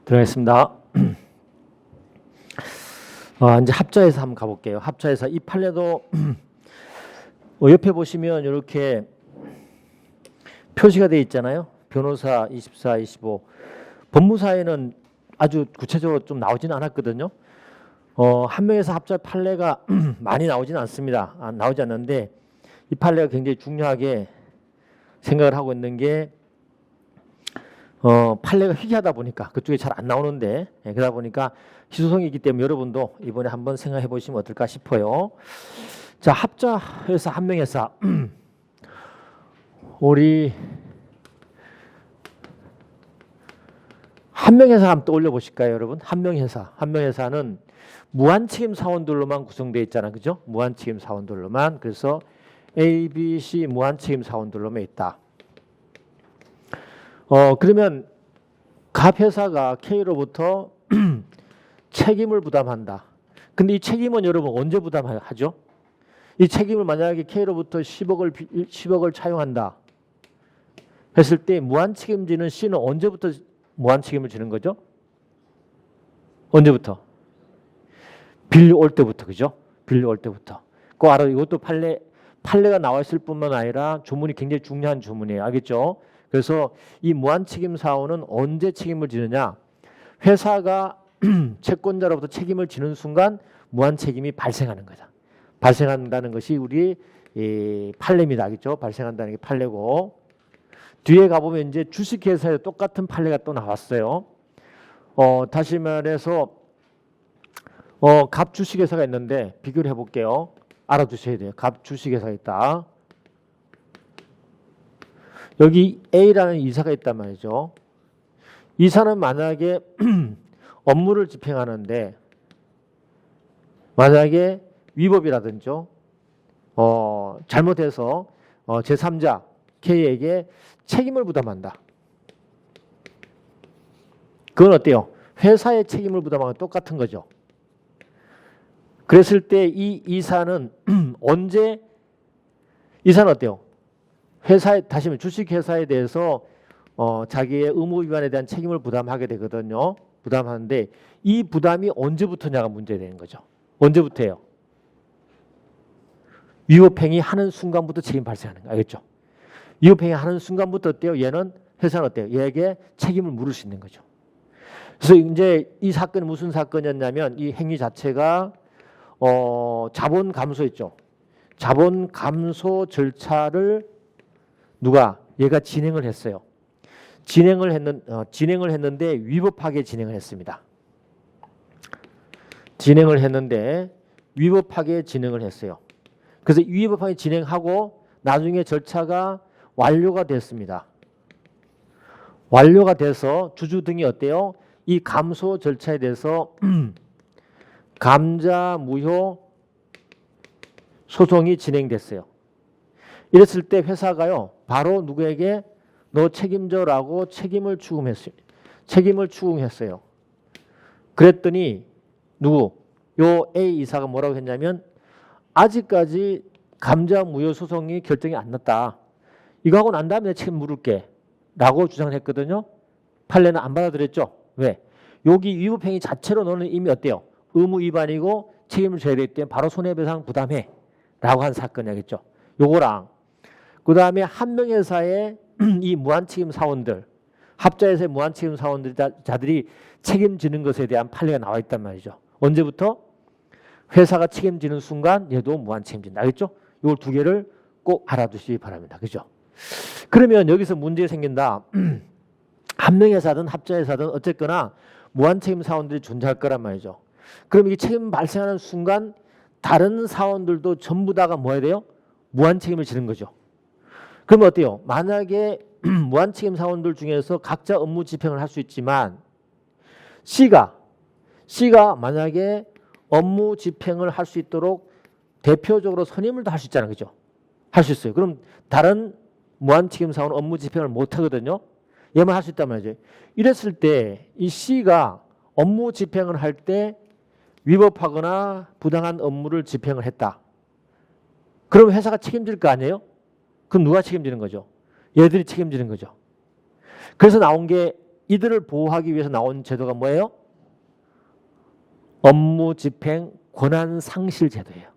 들어가겠습니다. 이제 합자에서 한번 가볼게요. 합자에서 이 판례도 옆에 보시면 이렇게 표시가 되어 있잖아요. 변호사 24, 25. 법무사에는 아주 구체적으로 좀 나오지는 않았거든요. 한 명에서 합자 판례가 많이 나오지는 않습니다. 나오지 않는데 이 판례가 굉장히 중요하게 생각을 하고 있는 게 판례가 희귀하다 보니까 그쪽에 잘 안 나오는데 그러다 보니까 희소성이 있기 때문에 여러분도 이번에 한번 생각해 보시면 어떨까 싶어요. 자, 합자회사 한명회사 우리 한명회사 한번 떠올려 보실까요, 여러분? 한명회사는 무한책임 사원들로만 구성되어 있잖아, 그죠? 무한책임 사원들로만. 그래서 A, B, C 무한책임 사원들로만 있다. 그러면 갑 회사가 K로부터 책임을 부담한다. 근데 이 책임은 여러분 언제 부담하죠? 이 책임을 만약에 K로부터 10억을 차용한다 했을 때 무한책임지는 C는 언제부터 무한책임을 지는 거죠? 언제부터? 빌려올 때부터, 그죠? 빌려올 때부터. 꼭 알아. 이것도 판례가 나와 있을 뿐만 아니라 조문이 굉장히 중요한 조문이에요. 알겠죠? 그래서 이 무한책임 사원은 언제 책임을 지느냐? 회사가 채권자로부터 책임을 지는 순간 무한책임이 발생하는 거다. 발생한다는 것이 우리 판례입니다. 알겠죠? 발생한다는 게 판례고. 뒤에 가보면 이제 주식회사에 똑같은 판례가 또 나왔어요. 다시 말해서 갑 주식회사가 있는데 비교를 해볼게요. 알아두셔야 돼요. 갑 주식회사가 있다. 여기 A라는 이사가 있단 말이죠. 이사는 만약에 업무를 집행하는데 만약에 위법이라든지 잘못해서 제3자 K에게 책임을 부담한다. 그건 어때요? 회사의 책임을 부담하는 건 똑같은 거죠. 그랬을 때 이 이사는 언제 이사는 어때요? 회사에 다시 말해 주식회사에 대해서 자기의 의무 위반에 대한 책임을 부담하게 되거든요. 부담하는데 이 부담이 언제부터냐가 문제되는 거죠. 언제부터예요? 위법행위 하는 순간부터 책임 발생하는 거 알겠죠? 위법행위 하는 순간부터 어때요? 얘는 회사는 어때요? 얘에게 책임을 물을 수 있는 거죠. 그래서 이제 이 사건이 무슨 사건이었냐면 이 행위 자체가 자본 감소했죠. 자본 감소 절차를 누가 얘가 진행을 했어요. 진행을 했는데 위법하게 진행을 했습니다. 진행을 했는데 위법하게 진행을 했어요. 그래서 위법하게 진행하고 나중에 절차가 완료가 됐습니다. 완료가 돼서 주주 등이 어때요? 이 감소 절차에 대해서 감자 무효 소송이 진행됐어요. 이랬을 때 회사가요, 바로 누구에게 너 책임져라고 책임을 추궁했어요. 그랬더니 요 A 이사가 뭐라고 했냐면 아직까지 감자 무효 소송이 결정이 안 났다. 이거 하고 난 다음에 책임 물을게 라고 주장을 했거든요. 판례는 안 받아들였죠. 왜? 여기 위법행위 자체로 너는 이미 어때요? 의무 위반이고 책임을 져야 되기 때문에 바로 손해배상 부담해 라고 한 사건이겠죠. 요거랑 그 다음에 한명회사의 이 무한책임 사원들, 합자회사의 무한책임 사원들이 책임지는 것에 대한 판례가 나와 있단 말이죠. 언제부터? 회사가 책임지는 순간 얘도 무한책임진다. 알겠죠? 이걸 두 개를 꼭 알아두시기 바랍니다. 그죠? 그러면 여기서 문제 생긴다. 한명회사든 합자회사든 어쨌거나 무한책임 사원들이 존재할 거란 말이죠. 그럼 이 책임 발생하는 순간 다른 사원들도 전부 다가 뭐 해야 돼요? 무한책임을 지는 거죠. 그러면 어때요? 만약에 무한책임 사원들 중에서 각자 업무 집행을 할 수 있지만 C가 만약에 업무 집행을 할 수 있도록 대표적으로 선임을 다 할 수 있잖아요. 그죠? 할 수 있어요. 그럼 다른 무한책임 사원은 업무 집행을 못 하거든요. 얘만 할 수 있단 말이죠. 이랬을 때 이 C가 업무 집행을 할 때 위법하거나 부당한 업무를 집행을 했다. 그럼 회사가 책임질 거 아니에요? 그럼 누가 책임지는 거죠? 얘들이 책임지는 거죠. 그래서 나온 게 이들을 보호하기 위해서 나온 제도가 뭐예요? 업무집행 권한상실 제도예요.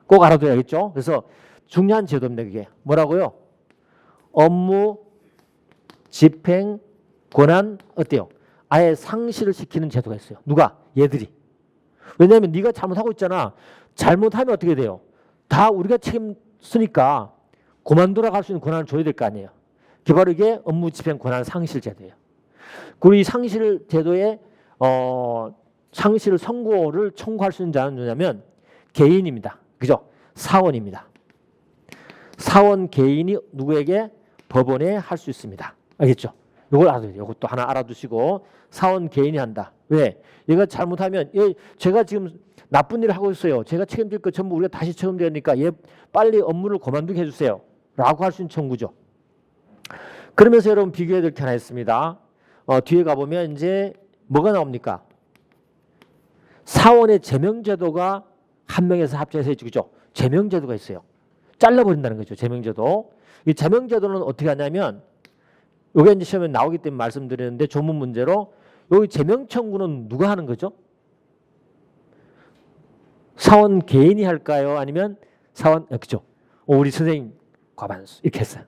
꼭 알아둬야겠죠? 그래서 중요한 제도입니다. 그게 뭐라고요? 업무집행 권한 어때요? 아예 상실을 시키는 제도가 있어요. 누가? 얘들이. 왜냐하면 네가 잘못하고 있잖아. 잘못하면 어떻게 돼요? 다 우리가 책임 쓰니까 그만두라 갈 수 있는 권한을 줘야 될 거 아니에요. 그게 바로 이게 업무집행 권한 상실 제도예요. 그리고 이 상실 제도에 상실 선고를 청구할 수 있는 자는 누구냐면 개인입니다. 그죠? 사원입니다. 사원 개인이 누구에게? 법원에 할 수 있습니다. 알겠죠? 이걸 알아둬야 돼요. 이것도 하나 알아두시고 사원 개인이 한다. 왜? 얘가 잘못하면 제가 지금 나쁜 일을 하고 있어요. 제가 책임질 거 전부 우리가 다시 책임되니까 얘 빨리 업무를 그만두게 해주세요. 라고 할 수 있는 청구죠. 그러면서 여러분 비교해야 될 게 하나 있습니다. 뒤에 가보면 이제 뭐가 나옵니까? 사원의 제명제도가 한 명에서 합쳐서 있죠. 그죠? 제명제도가 있어요. 잘라버린다는 거죠. 제명제도. 이 제명제도는 어떻게 하냐면 요게 이제 시험에 나오기 때문에 말씀드리는데 조문 문제로 여기 제명 청구는 누가 하는 거죠? 사원 개인이 할까요? 아니면 사원, 그죠? 우리 선생님 과반수 이렇게 했어요.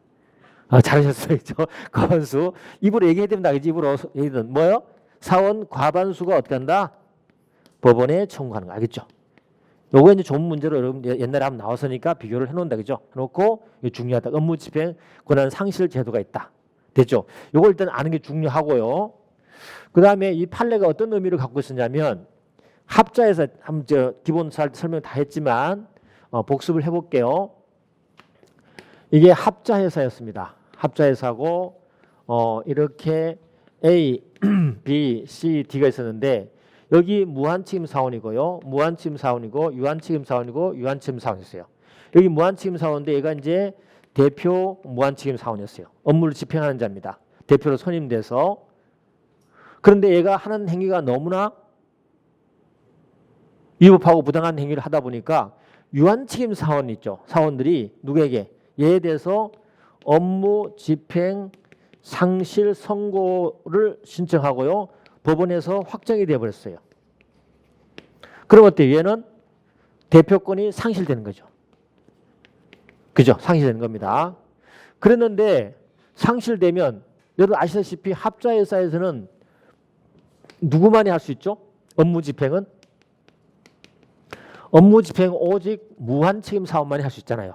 잘하셨어요. 과반수. 입으로 얘기해야 됩니다. 입으로 얘기든 뭐요? 사원 과반수가 어떻게 한다? 법원에 청구하는 거 알겠죠? 요거 이제 좋은 문제로 여러분 옛날에 한번 나왔으니까 비교를 해놓는다. 그죠? 해놓고 이게 중요하다. 업무집행 권한 상실 제도가 있다. 됐죠? 요걸 일단 아는 게 중요하고요. 그 다음에 이 판례가 어떤 의미를 갖고 있었냐면 합자에서 한번 기본 설명 다 했지만 복습을 해볼게요. 이게 합자회사였습니다. 합자회사고 이렇게 A, B, C, D가 있었는데 여기 무한책임 사원이고요. 무한책임 사원이고 유한책임 사원이고 유한책임 사원이었어요. 여기 무한책임 사원인데 얘가 이제 대표 무한책임 사원이었어요. 업무를 집행하는 자입니다. 대표로 선임돼서. 그런데 얘가 하는 행위가 너무나 위법하고 부당한 행위를 하다 보니까 유한책임 사원 있죠. 사원들이 누구에게? 얘에 대해서 업무 집행 상실 선고를 신청하고요. 법원에서 확정이 되어버렸어요. 그럼 어때요? 얘는 대표권이 상실되는 거죠. 그죠? 상실되는 겁니다. 그랬는데 상실되면 여러분 아시다시피 합자회사에서는 누구만이 할 수 있죠? 업무 집행은? 업무 집행 오직 무한책임 사원만이 할 수 있잖아요.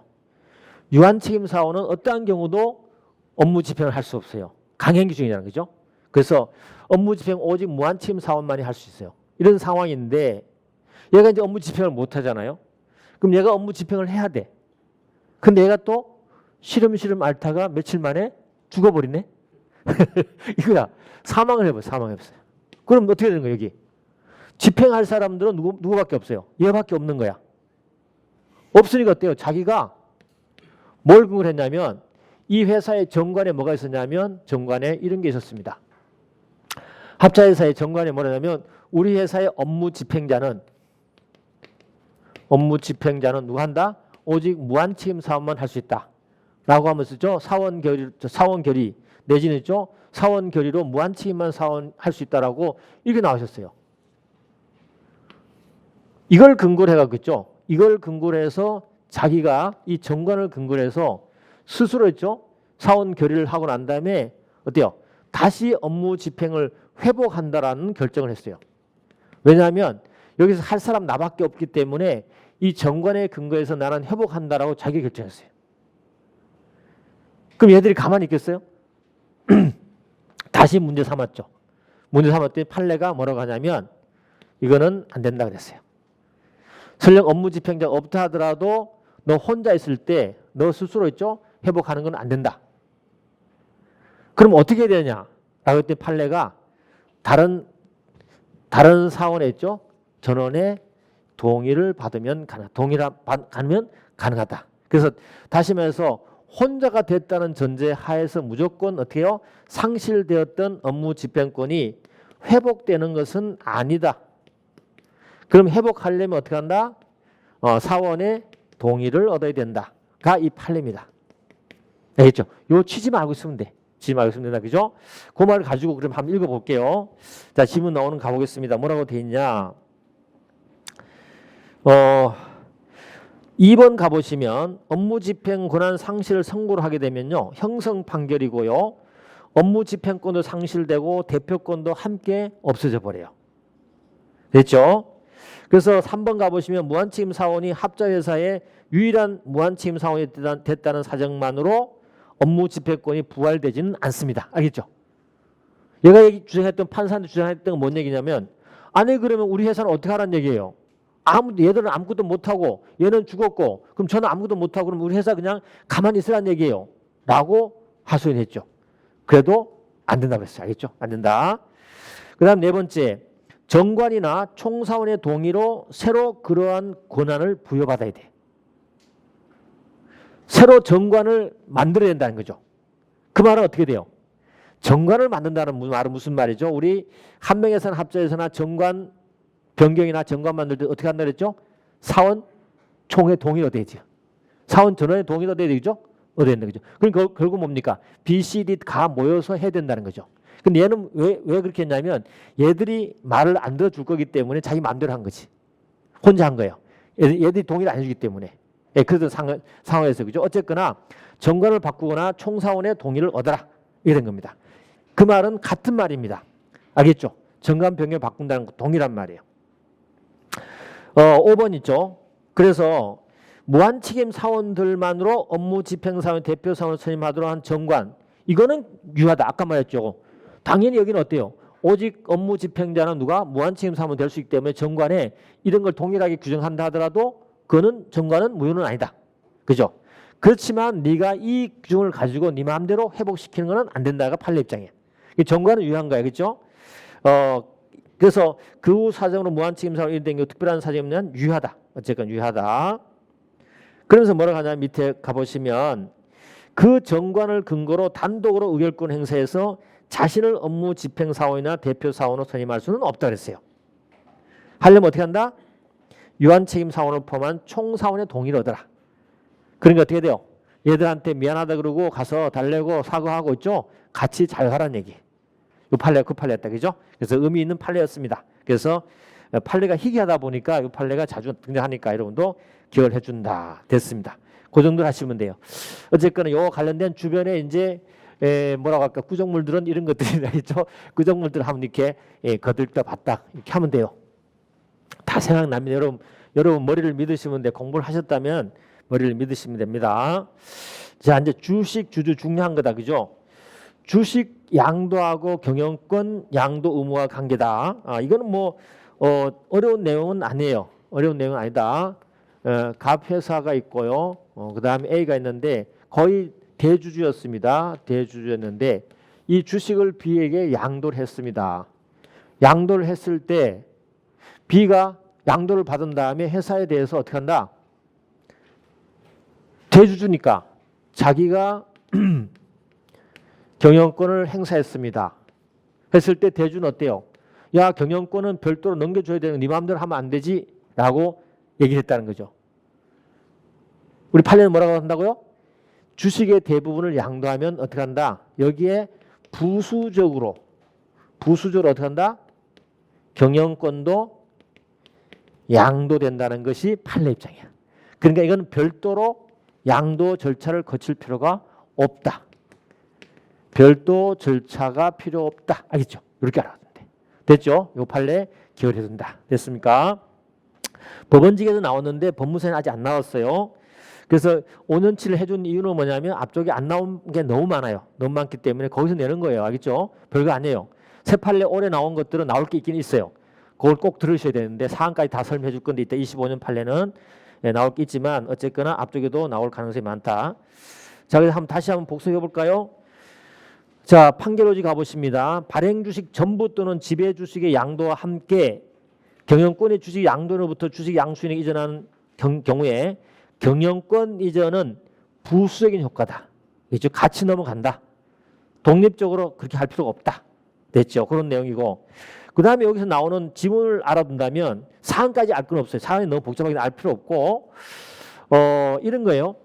유한책임 사원은 어떠한 경우도 업무 집행을 할 수 없어요. 강행기 중이라는 거죠. 그래서 업무 집행 오직 무한책임 사원만이 할 수 있어요. 이런 상황인데 얘가 이제 업무 집행을 못 하잖아요. 그럼 얘가 업무 집행을 해야 돼. 근데 얘가 또 시름시름 앓다가 며칠 만에 죽어버리네. 이거야. 사망을 해버려요. 사망해버렸어요. 그럼 어떻게 되는 거예요? 여기 집행할 사람들은 누구밖에 없어요. 얘밖에 없는 거야. 없으니까 어때요? 자기가 뭘 근거로 했냐면 이 회사의 정관에 뭐가 있었냐면 정관에 이런 게 있었습니다. 합자회사의 정관에 뭐냐면 우리 회사의 업무 집행자는 누가 한다? 오직 무한책임 사원만 할 수 있다. 라고 하면서 사원 결의 내지는 사원 결의로 무한책임만 사원 할 수 있다라고 이렇게 나오셨어요. 이걸 근거로 해가지고 이걸 근거로 해서 자기가 이 정관을 근거로 해서 스스로 사원 결의를 하고 난 다음에 어때요? 다시 업무 집행을 회복한다라는 결정을 했어요. 왜냐하면 여기서 할 사람 나밖에 없기 때문에 이 정관의 근거에서 나는 회복한다라고 자기 결정했어요. 그럼 얘들이 가만히 있겠어요? 다시 문제 삼았죠. 문제 삼았더니 판례가 뭐라고 하냐면 이거는 안 된다 그랬어요. 설령 업무 집행자가 없다 하더라도 너 혼자 있을 때 너 스스로 회복하는 건 안 된다. 그럼 어떻게 해야 되냐? 라고 했더니 판례가 다른 사원에 전원의 동의를 받으면 가능하다. 그래서 다시 말해서 혼자가 됐다는 전제 하에서 무조건 어떻게 해요? 상실되었던 업무 집행권이 회복되는 것은 아니다. 그럼 회복하려면 어떻게 한다? 사원의 동의를 얻어야 된다가 이 판례입니다. 알겠죠? 요 취지만 알고 있으면 돼. 지 말겠으면 된다. 그죠? 그 말을 가지고 그럼 한번 읽어볼게요. 자, 지문 나오는 가보겠습니다. 뭐라고 돼 있냐. 2번 가보시면 업무집행 권한 상실 선고를 하게 되면요. 형성 판결이고요. 업무집행권도 상실되고 대표권도 함께 없어져 버려요. 됐죠? 그래서 3번 가보시면 무한책임 사원이 합자회사의 유일한 무한책임 사원이 됐다는 사정만으로 업무집행권이 부활되지는 않습니다. 알겠죠? 얘가 주장했던 판사한테 주장했던 건 뭔 얘기냐면 아니 그러면 우리 회사는 어떻게 하라는 얘기예요? 얘들은 아무것도 못하고 얘는 죽었고 그럼 저는 아무것도 못하고 그럼 우리 회사 그냥 가만히 있으라는 얘기예요. 라고 하소연했죠. 그래도 안 된다고 했어요. 알겠죠? 안 된다. 그 다음 4번째. 정관이나 총사원의 동의로 새로 그러한 권한을 부여받아야 돼. 새로 정관을 만들어야 된다는 거죠. 그 말은 어떻게 돼요? 정관을 만든다는 말은 무슨 말이죠? 우리 한 명에서나 합자에서나 정관 변경이나 정관 만들 때 어떻게 한다 그랬죠? 사원 총의 동의를 얻어야지. 사원 전원의 동의를 얻어야 되죠? 얻어야 된다. 그죠? 그럼 결국 뭡니까? B, C, D가 모여서 해야 된다는 거죠. 근데 얘는 왜 그렇게 했냐면 얘들이 말을 안 들어줄 거기 때문에 자기 마음대로 한 거지. 혼자 한 거예요. 얘들이 동의를 안 해주기 때문에. 예, 그런 상황에서 그죠? 어쨌거나 정관을 바꾸거나 총사원의 동의를 얻어라. 이게 된 겁니다. 그 말은 같은 말입니다. 알겠죠? 정관 변경을 바꾼다는 거 동일한 말이에요. 5번 있죠. 그래서 무한책임 사원들만으로 업무집행사원 대표사원을 선임하도록 한 정관. 이거는 유하다. 아까 말했죠. 당연히 여기는 어때요? 오직 업무집행자는 누가 무한책임 사원이 될 수 있기 때문에 정관에 이런 걸 동일하게 규정한다 하더라도 그거는 정관은 무효는 아니다. 그죠? 그렇지만 네가 이 규정을 가지고 네 마음대로 회복시키는 거는 안 된다가 판례 입장이에요. 정관은 유효한 거예요. 그렇죠? 그래서 그 후 사정으로 무한책임 사원이 된 게 특별한 사정이 없는 유효하다. 어쨌건 유효하다. 그러면서 뭐라고 하냐면 밑에 가보시면 그 정관을 근거로 단독으로 의결권 행사해서 자신을 업무집행사원이나 대표사원으로 선임할 수는 없다 그랬어요. 하려면 어떻게 한다? 유한책임사원을 포함한 총사원의 동의를 얻어라. 그러니까 어떻게 돼요? 얘들한테 미안하다 그러고 가서 달래고 사과하고 있죠? 같이 잘 하라는 얘기. 이 판례가 그 판례였다. 그죠? 그래서 의미 있는 판례였습니다. 그래서 판례가 희귀하다 보니까 이 판례가 자주 등장하니까 여러분도 기억을 해준다. 됐습니다. 그 정도로 하시면 돼요. 어쨌거나 요 관련된 주변에 이제 뭐라고 할까 구정물들은 이런 것들이 있죠. 구정물들을 한번 이렇게 거들떠 봤다 이렇게 하면 돼요. 다 생각납니다. 여러분 머리를 믿으시면 돼. 공부를 하셨다면 머리를 믿으시면 됩니다. 자 이제 주식 주주 중요한 거다. 그죠? 주식 양도하고 경영권 양도 의무와 관계다. 이거는 뭐 어려운 내용은 아니에요. 어려운 내용은 아니다. 갑 회사가 있고요. 그 다음에 A가 있는데 거의 대주주였습니다. 대주주였는데 이 주식을 B에게 양도를 했습니다. 양도를 했을 때 B가 양도를 받은 다음에 회사에 대해서 어떻게 한다? 대주주니까 자기가 경영권을 행사했습니다. 했을 때 대주는 어때요? 야 경영권은 별도로 넘겨줘야 되는 네 마음대로 하면 안 되지 라고 얘기를 했다는 거죠. 우리 판례는 뭐라고 한다고요? 주식의 대부분을 양도하면 어떻게 한다? 여기에 부수적으로 어떻게 한다? 경영권도 양도된다는 것이 판례 입장이야. 그러니까 이건 별도로 양도 절차를 거칠 필요가 없다. 별도 절차가 필요 없다. 알겠죠? 이렇게 알아듣는데. 됐죠? 이 판례 기억을 해둔다. 됐습니까? 법원직에도 나왔는데 법무사에는 아직 안 나왔어요. 그래서 5년치를 해준 이유는 뭐냐면 앞쪽에 안 나온 게 너무 많아요. 너무 많기 때문에 거기서 내는 거예요. 알겠죠? 별거 아니에요. 새 판례 올해 나온 것들은 나올 게 있긴 있어요. 그걸 꼭 들으셔야 되는데 사항까지 다 설명해 줄 건데 이따 25년 판례는 나올 게 있지만 어쨌거나 앞쪽에도 나올 가능성이 많다. 자, 그래서 다시 한번 복습해 볼까요? 자, 판결로지 가보십니다. 발행주식 전부 또는 지배주식의 양도와 함께 경영권의 주식 양도로부터 주식 양수인에게 이전하는 경우에 경영권 이전은 부수적인 효과다. 그렇죠? 같이 넘어간다. 독립적으로 그렇게 할 필요가 없다. 됐죠? 그런 내용이고 그 다음에 여기서 나오는 지문을 알아둔다면 사항까지 알 건 없어요. 사항이 너무 복잡하게 알 필요 없고 이런 거예요.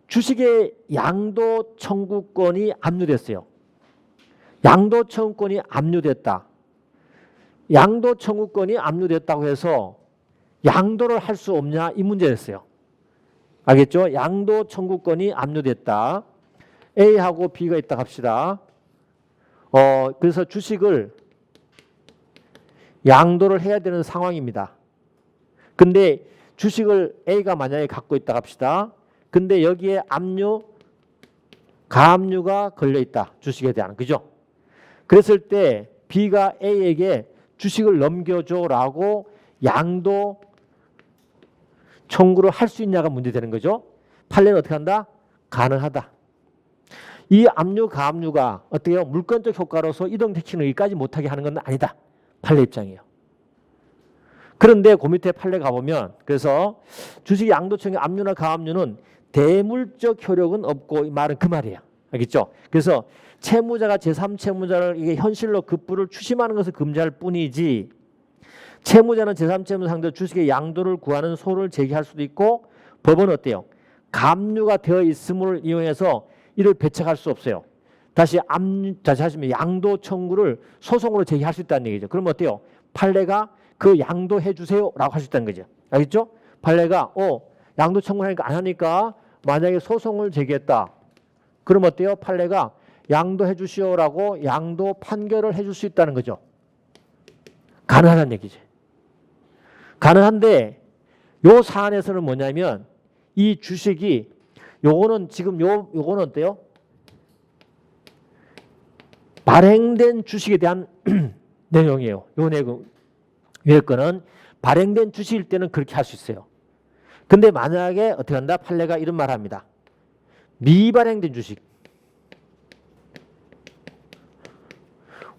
주식의 양도 청구권이 압류됐어요. 양도 청구권이 압류됐다. 양도 청구권이 압류됐다고 해서 양도를 할 수 없냐 이 문제였어요. 알겠죠? 양도 청구권이 압류됐다. A하고 B가 있다 합시다. 그래서 주식을 양도를 해야 되는 상황입니다. 근데 주식을 A가 만약에 갖고 있다 합시다. 근데 여기에 가압류가 걸려 있다. 주식에 대한. 그죠? 그랬을 때 B가 A에게 주식을 넘겨줘라고 양도 청구를 할 수 있냐가 문제되는 거죠. 판례는 어떻게 한다? 가능하다. 이 압류, 가압류가 어떻게 해요? 물권적 효과로서 이동택신을 여기까지 못하게 하는 건 아니다. 판례 입장이에요. 그런데 그 밑에 판례 가보면 그래서 주식 양도청의 압류나 가압류는 대물적 효력은 없고 이 말은 그 말이에요. 알겠죠? 그래서 채무자가 제3채무자를 이게 현실로 급부를 추심하는 것을 금지할 뿐이지 채무자는 제3채무자 상대로 주식의 양도를 구하는 소를 제기할 수도 있고 법원은 어때요? 가압류가 되어 있음을 이용해서 이를 배척할 수 없어요. 다시 하시면 양도 청구를 소송으로 제기할 수 있다는 얘기죠. 그럼 어때요? 판례가 그 양도해 주세요라고 할 수 있다는 거죠. 알겠죠? 판례가 양도 청구하니까 안 하니까 만약에 소송을 제기했다. 그럼 어때요? 판례가 양도해 주시오라고 양도 판결을 해줄 수 있다는 거죠. 가능하다는 얘기지. 가능한데 요 사안에서는 뭐냐면 이 주식이 요거는 지금 요거는 어때요? 발행된 주식에 대한 내용이에요. 요 내용 위에 거는 발행된 주식일 때는 그렇게 할 수 있어요. 근데 만약에 어떻게 한다? 판례가 이런 말 합니다. 미발행된 주식.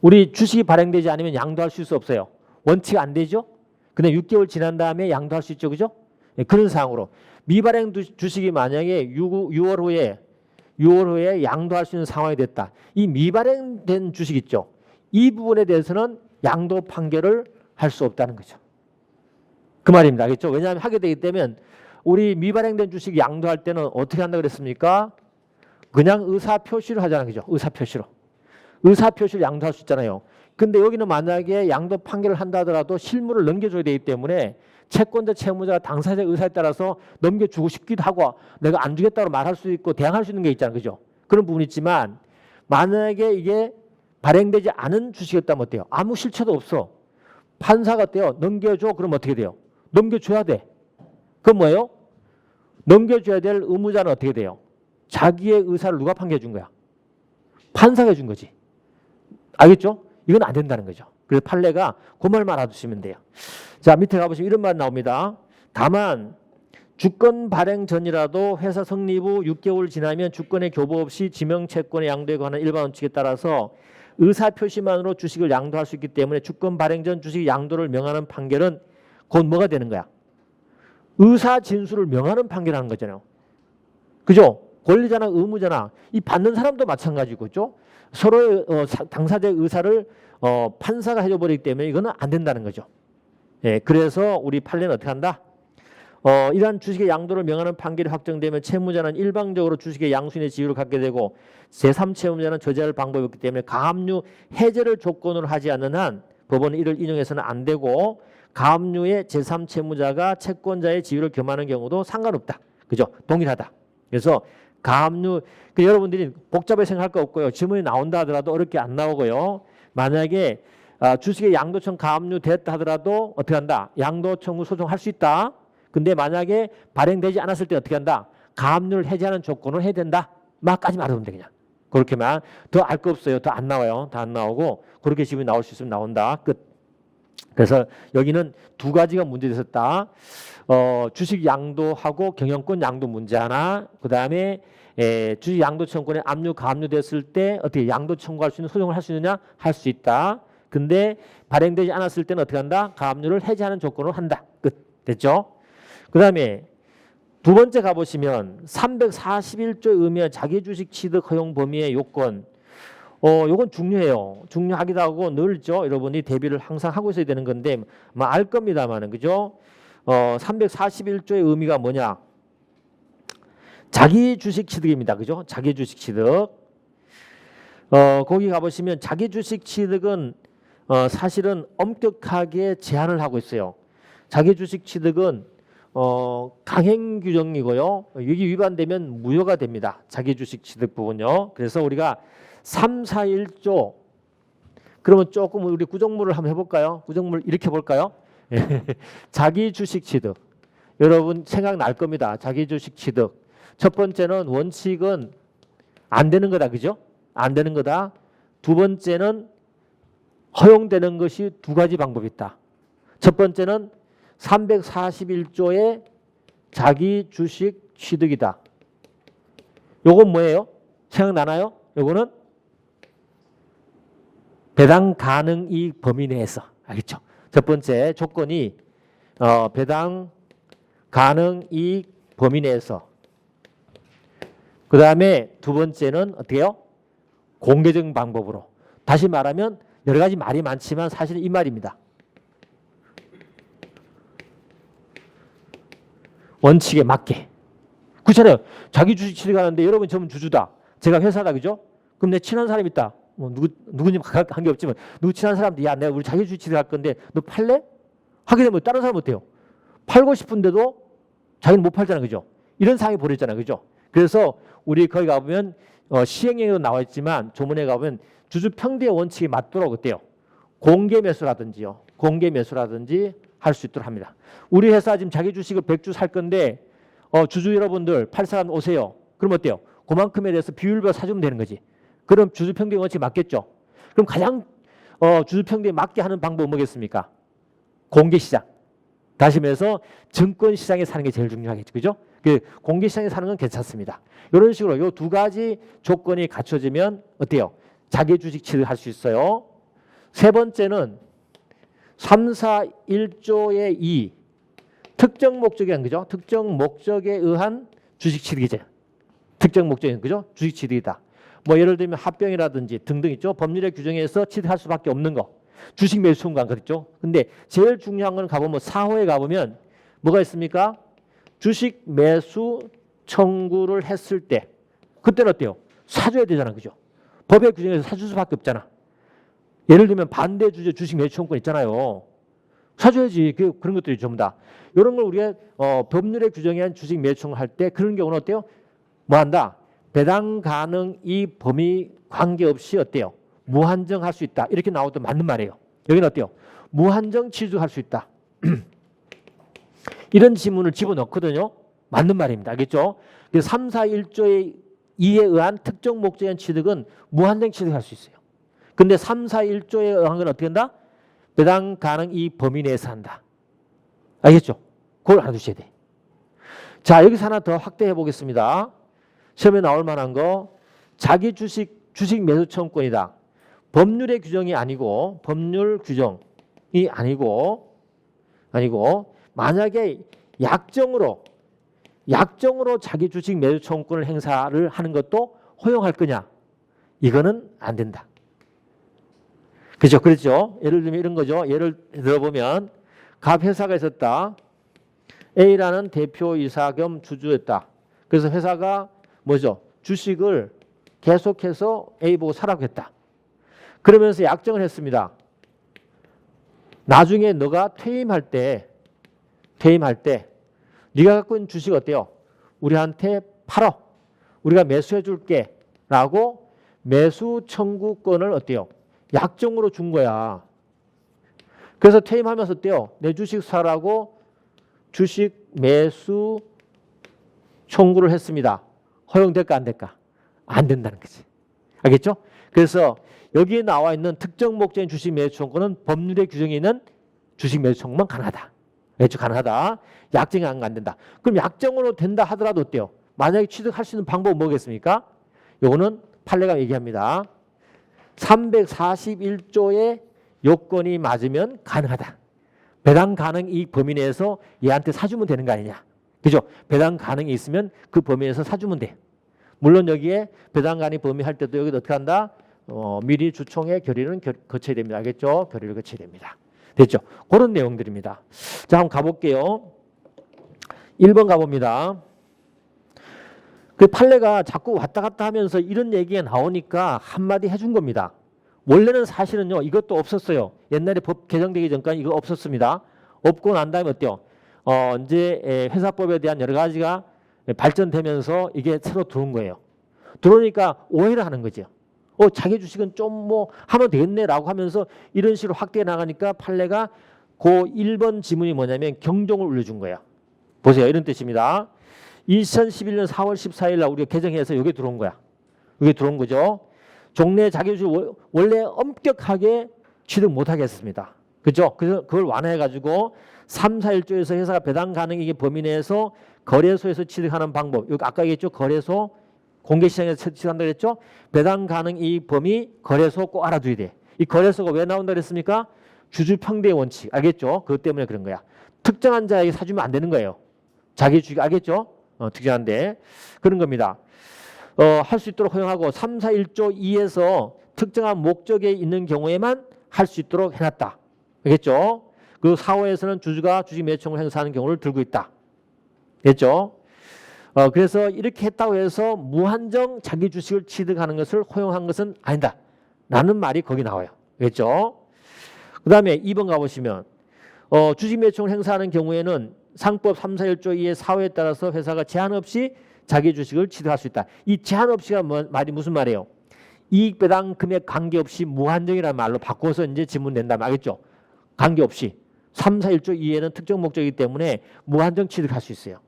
우리 주식이 발행되지 않으면 양도할 수 없어요. 원칙 안 되죠? 근데 6개월 지난 다음에 양도할 수 있죠. 그죠? 그런 상황으로 미발행 주식이 만약에 6월 후에 양도할 수 있는 상황이 됐다. 이 미발행된 주식 있죠. 이 부분에 대해서는 양도 판결을 할 수 없다는 거죠. 그 말입니다. 알겠죠? 왜냐하면 하게 되기 때문에 우리 미발행된 주식 양도할 때는 어떻게 한다고 그랬습니까? 그냥 의사표시를 하자는 거죠. 의사표시로. 의사표시를 양도할 수 있잖아요. 근데 여기는 만약에 양도 판결을 한다 하더라도 실물을 넘겨줘야 되기 때문에 채권자, 채무자, 당사자 의사에 따라서 넘겨주고 싶기도 하고 내가 안 주겠다고 말할 수 있고 대항할 수 있는 게 있잖아요. 그죠? 그런 부분이 있지만 만약에 이게 발행되지 않은 주식이었다면 어때요? 아무 실체도 없어. 판사가 어때요? 넘겨줘. 그럼 어떻게 돼요? 넘겨줘야 돼. 그럼 뭐예요? 넘겨줘야 될 의무자는 어떻게 돼요? 자기의 의사를 누가 판결해 준 거야? 판사가 해준 거지. 알겠죠? 이건 안 된다는 거죠. 그래서 판례가 그 말만 알아두시면 돼요. 자, 밑에 가보시면 이런 말 나옵니다. 다만 주권 발행 전이라도 회사 성립 후 6개월 지나면 주권의 교부 없이 지명채권의 양도에 관한 일반 원칙에 따라서 의사표시만으로 주식을 양도할 수 있기 때문에 주권 발행 전 주식 양도를 명하는 판결은 곧 뭐가 되는 거야? 의사 진술을 명하는 판결하는 거잖아요. 그죠? 권리자나 의무자나 이 받는 사람도 마찬가지고, 그죠? 서로의 당사자의 의사를 판사가 해줘버리기 때문에 이거는 안 된다는 거죠. 예, 그래서 우리 판례는 어떻게 한다? 이러한 주식의 양도를 명하는 판결이 확정되면 채무자는 일방적으로 주식의 양수인의 지위를 갖게 되고 제3채무자는 저지할 방법이 없기 때문에 가압류 해제를 조건으로 하지 않는 한 법원은 이를 인용해서는 안 되고 가압류의 제3채무자가 채권자의 지위를 겸하는 경우도 상관없다. 그죠? 동일하다. 그래서 가압류, 여러분들이 복잡하게 생각할 거 없고요. 질문이 나온다 하더라도 어렵게 안 나오고요. 만약에 주식의 양도청 가압류 됐다 하더라도 어떻게 한다? 양도 청구 소송할 수 있다. 근데 만약에 발행되지 않았을 때 어떻게 한다? 가압류를 해제하는 조건을 해야 된다. 막까지 말하면 돼 그냥. 그렇게만. 더 알 거 없어요. 더 안 나와요. 더 안 나오고 그렇게 질문이 나올 수 있으면 나온다. 끝. 그래서 여기는 두 가지가 문제됐었다. 주식 양도하고 경영권 양도 문제 하나. 그다음에 주식 양도 청구권에 압류 가압류 됐을 때 어떻게 양도 청구할 수 있는 소송을 할 수 있느냐? 할 수 있다. 근데 발행되지 않았을 때는 어떻게 한다? 가압류를 해제하는 조건으로 한다. 끝. 됐죠? 그다음에 두 번째 가보시면 341조에 의미한 자기주식 취득 허용 범위의 요건. 요건 중요해요. 중요하기도 하고 늘죠. 여러분이 대비를 항상 하고 있어야 되는 건데 알 겁니다만은 그죠? 341조의 의미가 뭐냐? 자기 주식 취득입니다. 그죠? 자기 주식 취득. 거기 가보시면 자기 주식 취득은 사실은 엄격하게 제한을 하고 있어요. 자기 주식 취득은 강행 규정이고요. 여기 위반되면 무효가 됩니다. 자기 주식 취득 부분요. 그래서 우리가 3, 4, 1조 그러면 조금 우리 구정물을 한번 해볼까요? 구정물 이렇게 볼까요? 자기 주식 취득. 여러분 생각날 겁니다. 자기 주식 취득. 첫 번째는 원칙은 안 되는 거다. 그죠? 안 되는 거다. 두 번째는 허용되는 것이 두 가지 방법이 있다. 첫 번째는 341조의 자기 주식 취득이다. 요건 뭐예요? 생각나나요? 요거는 배당 가능 이익 범위 내에서. 알겠죠? 첫 번째 조건이 배당 가능 이익 범위 내에서. 그 다음에 두 번째는 어떻게 해요? 공개적인 방법으로. 다시 말하면 여러 가지 말이 많지만 사실 이 말입니다. 원칙에 맞게. 그렇잖아요. 자기 주식 취득하는데 여러분 전부 주주다. 제가 회사다. 그죠? 그럼 내 친한 사람 있다. 뭐 누구님 관계 없지만 누구 친한 사람도 야 내가 우리 자기 주식 취득할 건데 너 팔래? 하게 되면 다른 사람 어때요? 팔고 싶은데도 자기는 못 팔잖아. 그죠? 이런 상황이 벌어졌잖아. 그죠? 그래서 우리 거기 가보면 시행령에도 나와 있지만 조문에 가보면 주주 평등의 원칙에 맞도록 어때요? 공개 매수라든지요. 공개 매수라든지 할 수 있도록 합니다. 우리 회사 지금 자기 주식을 100주 살 건데 주주 여러분들 팔 사람 오세요. 그럼 어때요? 그만큼에 대해서 비율별로 사주면 되는 거지. 그럼 주주 평등의 원칙이 맞겠죠? 그럼 가장 주주 평등에 맞게 하는 방법은 뭐겠습니까? 공개 시장. 다시 말해서 증권 시장에 사는 게 제일 중요하겠죠. 그죠? 그 공개 시장에 사는 건 괜찮습니다. 이런 식으로 이 두 가지 조건이 갖춰지면 어때요? 자기 주식 취득할 수 있어요. 세 번째는 3, 4, 1조의 2 특정 목적에 의한 거죠. 특정 목적에 의한 주식 취득이죠. 특정 목적에 그죠? 주식 취득이다. 뭐 예를 들면 합병이라든지 등등 있죠. 법률의 규정에서 취득할 수밖에 없는 거. 주식 매수 청구한 거 있죠. 근데 제일 중요한 건 가보면 4호에 가보면 뭐가 있습니까? 주식 매수 청구를 했을 때 그때는 어때요? 사줘야 되잖아. 그죠? 법의 규정에서 사줄 수밖에 없잖아. 예를 들면 반대 주제 주식 매수 청구권 있잖아요. 사줘야지. 그런 것들이 전부 다. 이런 걸 우리가 법률의 규정에 한 주식 매수 청구할 때 그런 경우는 어때요? 뭐 한다? 배당 가능 이 범위 관계없이 어때요? 무한정 할 수 있다. 이렇게 나오도 맞는 말이에요. 여기는 어때요? 무한정 취득할 수 있다. 이런 지문을 집어넣거든요. 맞는 말입니다. 알겠죠? 3, 4, 1조의 2에 의한 특정 목적에 의한 취득은 무한정 취득할 수 있어요. 근데 3, 4, 1조에 의한 건 어떻게 한다? 배당 가능 이 범위 내에서 한다. 알겠죠? 그걸 알아두셔야 돼. 자, 여기서 하나 더 확대해 보겠습니다. 시험에 나올 만한 거 자기 주식 매수 청구권이다. 법률의 규정이 아니고 법률 규정이 아니고 만약에 약정으로 자기 주식 매수 청구권을 행사를 하는 것도 허용할 거냐? 이거는 안 된다. 그죠? 그렇죠? 예를 들면 이런 거죠. 예를 들어보면 갑 회사가 있었다. A라는 대표이사 겸 주주였다. 그래서 회사가 뭐죠? 주식을 계속해서 A 보고 사라고 했다. 그러면서 약정을 했습니다. 나중에 너가 퇴임할 때 네가 갖고 있는 주식 어때요? 우리한테 팔어. 우리가 매수해 줄게. 라고 매수 청구권을 어때요? 약정으로 준 거야. 그래서 퇴임하면서 어때요? 내 주식 사라고 주식 매수 청구를 했습니다. 허용될까 안 될까? 안 된다는 거지. 알겠죠? 그래서 여기에 나와 있는 특정 목적인 주식 매수 청구는 법률의 규정에 있는 주식 매수 청구만 가능하다. 알겠죠? 가능하다. 약정이 안 된다. 그럼 약정으로 된다 하더라도 어때요? 만약에 취득할 수 있는 방법은 뭐겠습니까? 요거는 판례가 얘기합니다. 341조의 요건이 맞으면 가능하다. 배당 가능 이익 범위 내에서 얘한테 사주면 되는 거 아니냐. 그죠? 배당 가능이 있으면 그 범위 내에서 사주면 돼. 물론 여기에 배당 가능 범위 할 때도 여기 어떻게 한다? 미리 주총의 결의는 거쳐야 됩니다. 알겠죠? 결의를 거쳐야 됩니다. 됐죠? 그런 내용들입니다. 자, 한번 가볼게요. 1번 가봅니다. 그 판례가 자꾸 왔다 갔다 하면서 이런 얘기가 나오니까 한마디 해준 겁니다. 원래는 사실은요, 이것도 없었어요. 옛날에 법 개정되기 전까지 이거 없었습니다. 없고 난 다음에 어때요? 이제 회사법에 대한 여러 가지가 발전되면서 이게 새로 들어온 거예요. 들어오니까 오해를 하는 거죠. 자기 주식은 좀 뭐 하면 되겠네라고 하면서 이런 식으로 확대해 나가니까 판례가 그 1번 지문이 뭐냐면 경종을 울려준 거예요. 보세요. 이런 뜻입니다. 2011년 4월 14일 날 우리가 개정해서 이게 들어온 거야. 이게 들어온 거죠. 종래 자기주식 원래 엄격하게 취득 못하겠습니다. 그죠? 그래서 그걸 완화해가지고 3, 4, 1조에서 회사가 배당 가능이익의 범위 내에서 거래소에서 취득하는 방법. 여기 아까 얘기했죠. 거래소, 공개시장에서 취득한다고 그랬죠. 배당 가능이익 범위 거래소 꼭 알아둬야 돼. 이 거래소가 왜 나온다 그랬습니까? 주주평대의 원칙. 알겠죠? 그것 때문에 그런 거야. 특정한 자에게 사주면 안 되는 거예요. 자기 주식 알겠죠? 특정한데 그런 겁니다. 할 수 있도록 허용하고 3, 4, 1조 2에서 특정한 목적에 있는 경우에만 할 수 있도록 해놨다. 알겠죠? 그 4, 5에서는 주주가 주식 매수총을 행사하는 경우를 들고 있다. 됐죠? 그래서 이렇게 했다고 해서 무한정 자기 주식을 취득하는 것을 허용한 것은 아니다. 라는 말이 거기 나와요. 알겠죠? 그 다음에 2번 가보시면 주식 매수총을 행사하는 경우에는 상법 3, 4, 1조 2의 4호에 따라서 회사가 제한 없이 자기 주식을 취득할 수 있다. 이 제한 없이가 말이 무슨 말이에요? 이익 배당 금액 관계없이 무한정이라는 말로 바꿔서 이제 지문 낸다면 알겠죠? 관계없이 3, 4, 1조 2에는 특정 목적이기 때문에 무한정 취득할 수 있어요.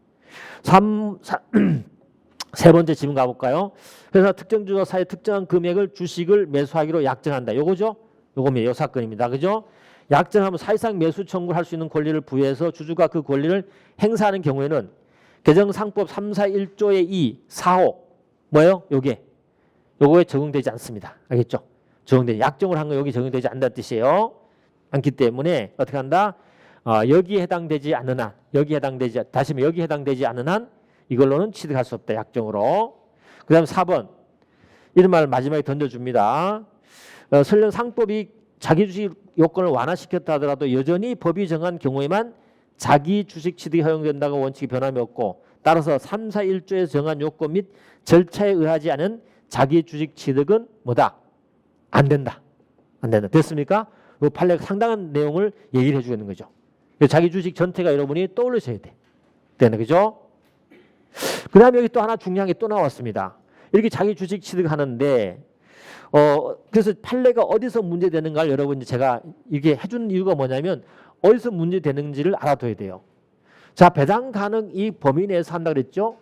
세 번째 지문 가볼까요? 회사 특정 주사의 특정한 금액을 주식을 매수하기로 약정한다. 요거죠? 요겁니다. 요 사건입니다. 그죠? 약정하면 사실상 매수 청구를 할 수 있는 권리를 부여해서 주주가 그 권리를 행사하는 경우에는 개정상법 3, 4, 1조의 2, 4호 뭐예요? 요거에 적용되지 않습니다. 알겠죠? 약정을 한 거 여기 적용되지 않는다는 뜻이에요. 않기 때문에 어떻게 한다? 여기에 해당되지 않는 한, 여기에 해당되지 않는 한 이걸로는 취득할 수 없다. 약정으로. 그 다음 4번 이런 말을 마지막에 던져줍니다. 설령 상법이 자기 주식 요건을 완화시켰다 하더라도 여전히 법이 정한 경우에만 자기 주식 취득이 허용된다고 원칙이 변함이 없고 따라서 3, 4, 1조에서 정한 요건 및 절차에 의하지 않은 자기 주식 취득은 뭐다? 안 된다. 됐습니까? 이 판례가 상당한 내용을 얘기를 해주고 있는 거죠. 자기 주식 전체가 여러분이 떠올리셔야 돼. 되는 거죠? 그 다음에 여기 또 하나 중요한 게 또 나왔습니다. 이렇게 자기 주식 취득하는데 그래서 판례가 어디서 문제되는가를 여러분 제가 이게 해주는 이유가 뭐냐면 어디서 문제되는지를 알아둬야 돼요. 자, 배당 가능 이익 범위 내에서 한다 그랬죠?